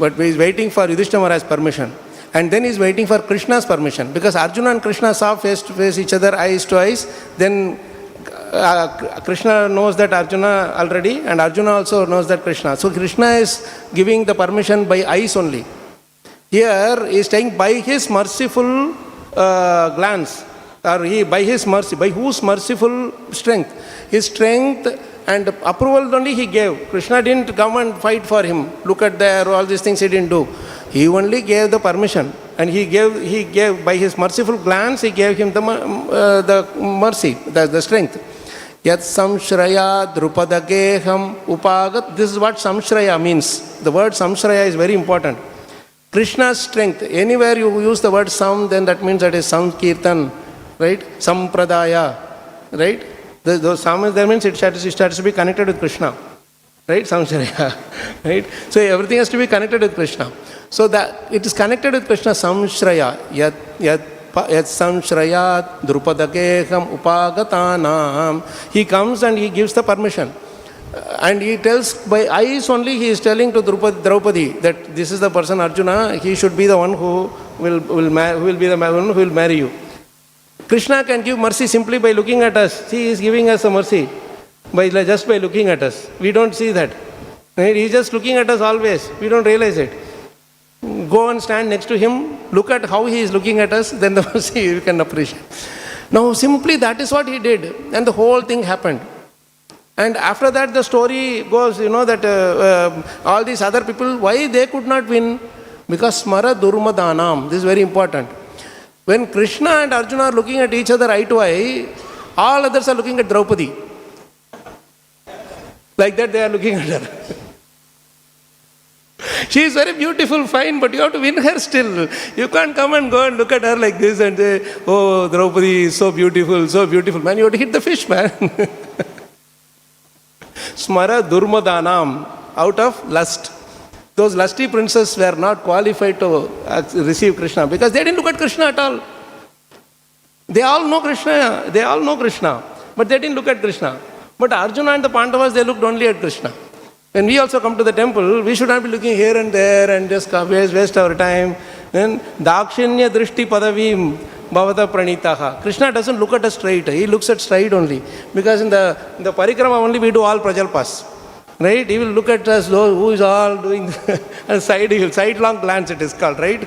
But he is waiting for Yudhishthira Maharaj's permission. And then he is waiting for Kṛṣṇā's permission. Because Arjuna and Kṛṣṇā saw face to face each other, eyes to eyes. Then Kṛṣṇā knows that Arjuna already, and Arjuna also knows that Kṛṣṇā. So Kṛṣṇā is giving the permission by eyes only. Here he is saying by his merciful glance, or by his mercy, by whose merciful strength. His strength and approval only he gave. Kṛṣṇā didn't come and fight for him. Look at there, all these things he didn't do. He only gave the permission, and he gave by his merciful glance, he gave him the mercy, the strength. Yat-saṁśrayād, drupada-geham, upāgatānāṁ. This is what saṁśrayā means. The word saṁśrayā is very important. Kṛṣṇā's strength. Anywhere you use the word sam, then that means that is sajjī-kṛtena, right? Sampradaya, right? Those sam there means it has to be connected with Kṛṣṇā, right? Saṁśrayā, right? So everything has to be connected with Kṛṣṇā. So that it is connected with Kṛṣṇā, saṁśrayā, yat-saṁśrayād, drupada-geham, upāgatānāṁ. He comes and he gives the permission. And he tells by eyes only, he is telling to Draupadi that this is the person Arjuna, he should be the one who will be the one who will marry you. Kṛṣṇā can give mercy simply by looking at us. He is giving us a mercy just by looking at us. We don't see that. Right? He's just looking at us always. We don't realize it. Go and stand next to him, look at how he is looking at us, then see, you can appreciate. Now, simply that is what he did, and the whole thing happened. And after that, the story goes, that all these other people, why they could not win? Because smara-durmadānām. This is very important. When Krsna and Arjuna are looking at each other eye to eye, all others are looking at Draupadi. Like that they are looking at her. She is very beautiful, fine, but you have to win her still. You can't come and go and look at her like this and say, oh, Draupadi is so beautiful, so beautiful. Man, you have to hit the fish, man. Smara-durmadānām, out of lust. Those lusty princes were not qualified to receive Krsna because they didn't look at Krsna at all. They all know Krsna, but they didn't look at Krsna. But Arjuna and the Pandavas, they looked only at Krsna. When we also come to the temple, we should not be looking here and there and just waste our time. Then dakshinya drishti padavim bhavata pranitaha. Krsna doesn't look at us straight. He looks at straight only. Because in the parikrama only we do all prajalpas. Right? He will look at us, who is all doing a sidelong glance it is called, right?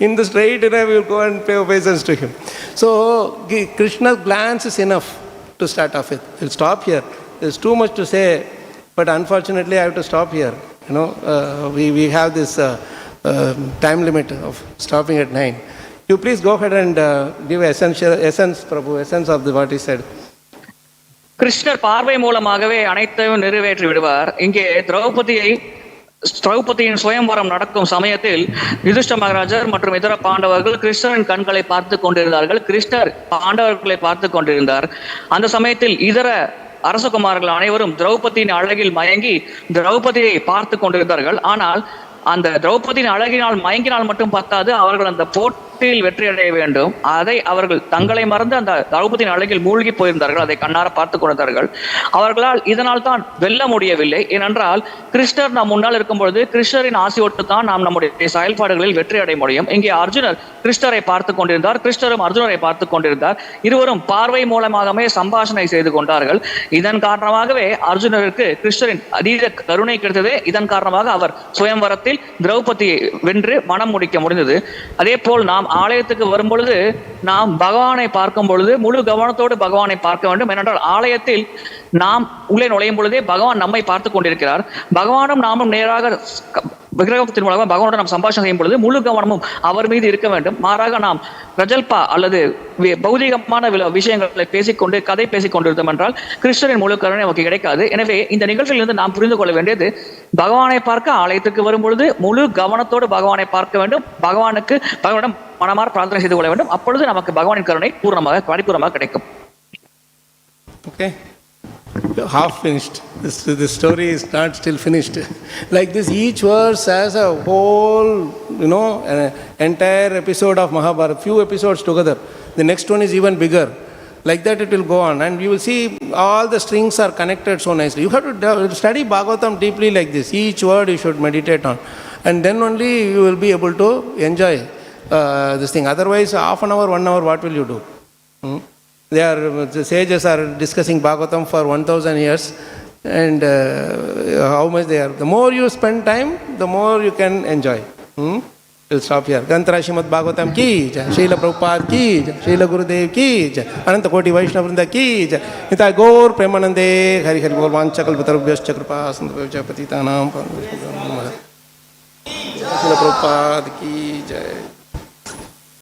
In the straight, we will go and pay obeisance to him. So, Krishna's glance is enough to start off with. We'll stop here. There's too much to say, but unfortunately I have to stop here. We have this time limit of stopping at 9. You please go ahead and give essence, Prabhu, essence of what he said. கிருஷ்ணர் பார்வை மூலமாகவே அனைத்தையும் நிறைவேற்றி விடுவார். இங்கே திரௌபதியின் சுயம்வரம் நடக்கும் சமயத்தில் யுதிஷ்ட மகாராஜர் மற்றும் இதர பாண்டவர்கள் கிருஷ்ணரின் கண்களை பார்த்து கொண்டிருந்தார்கள். கிருஷ்ணர் பாண்டவர்களை பார்த்து கொண்டிருந்தார். அந்த சமயத்தில் இதர அரசகுமார்கள் அனைவரும் திரௌபதியின் அழகில் மயங்கி திரௌபதியை பார்த்து கொண்டிருந்தார்கள். ஆனால் அந்த திரௌபதியின் அழகினால் மயங்கினால் மட்டும் பத்தாது, அவர்கள் அந்த போட்டியில் வெற்றி அடைய வேண்டும். அதை அவர்கள் தங்களை மறந்து அந்த திரௌபதியின் அழகில் மூழ்கி போயிருந்தார்கள். அதை கண்ணார பார்த்து கொண்டார்கள். அவர்களால் இதனால் தான் வெல்ல முடியவில்லை. ஏனென்றால் கிருஷ்ணர் நாம் முன்னால் இருக்கும் பொழுது கிருஷ்ணரின் ஆசையோட்டு தான் நாம் நம்முடைய செயல்பாடுகளில் வெற்றி அடைய முடியும். இங்கே அர்ஜுனர் கிருஷ்ணரை பார்த்து கொண்டிருந்தார், கிருஷ்ணரும் அர்ஜுனரை பார்த்து கொண்டிருந்தார். இருவரும் பார்வை மூலமாகவே சம்பாஷணை செய்து கொண்டார்கள். இதன் காரணமாகவே அர்ஜுனருக்கு கிருஷ்ணரின் அதீத கருணை கிடைத்தது. இதன் காரணமாக அவர் சுயம்வரத்தில் திரௌபதியை வென்று மனம் முடிக்க முடிந்தது. அதே போல் நாம் ஆலயத்துக்கு வரும் பொழுது நாம் பகவானை பார்க்கும் பொழுது முழு கவனத்தோடு பகவானை பார்க்க வேண்டும். ஏனென்றால் ஆலயத்தில் நாம் உள்ளே நுழையும் பொழுதே பகவான் நம்மை பார்த்து கொண்டிருக்கிறார். பகவானும் நாமும் நேராக விக்கிரகத்தின் மூலமாக பகவானோட நாம் சம்பாஷணை செய்யும் பொழுது முழு கவனமும் அவர் மீது இருக்க வேண்டும். மாறாக நாம் பிரஜல்பா அல்லது பௌதிகமான விஷயங்களை பேசிக்கொண்டு கதை பேசிக் கொண்டிருந்தோம் என்றால் கிருஷ்ணரின் முழு கருணை நமக்கு கிடைக்காது. எனவே இந்த நிகழ்ச்சியிலிருந்து நாம் புரிந்து கொள்ள வேண்டியது, பகவானை பார்க்க ஆலயத்துக்கு வரும் பொழுது முழு கவனத்தோடு பகவானை பார்க்க வேண்டும். பகவானிடம் மனமாற பிரார்த்தனை செய்து கொள்ள வேண்டும். அப்பொழுது நமக்கு பகவானின் கருணை பூர்ணமாக பரிபூர்ணமாக கிடைக்கும். Okay. Half finished. This story is not still finished. Like this, each verse has a whole, an entire episode of Mahabharata, few episodes together. The next one is even bigger. Like that it will go on, and you will see all the strings are connected so nicely. You have to study Bhagavatam deeply like this. Each word you should meditate on, and then only you will be able to enjoy this thing. Otherwise, half an hour, 1 hour, what will you do? The sages are discussing Bhagavatam for 1000 years, and how much they are. The more you spend time, the more you can enjoy. We'll stop here. Granthara Srimad Bhagavatam ki jai, Srila Prabhupada ki jai, Srila Gurudev ki jai, Ananta Koti Vaishnava Vrinda ki jai, Nitai Gaur Premanande, Hari Hari Bol Vanchakalpatarubhyascha Kripa Sindhubhyascha Patitanam, Srila Prabhupada ki jai.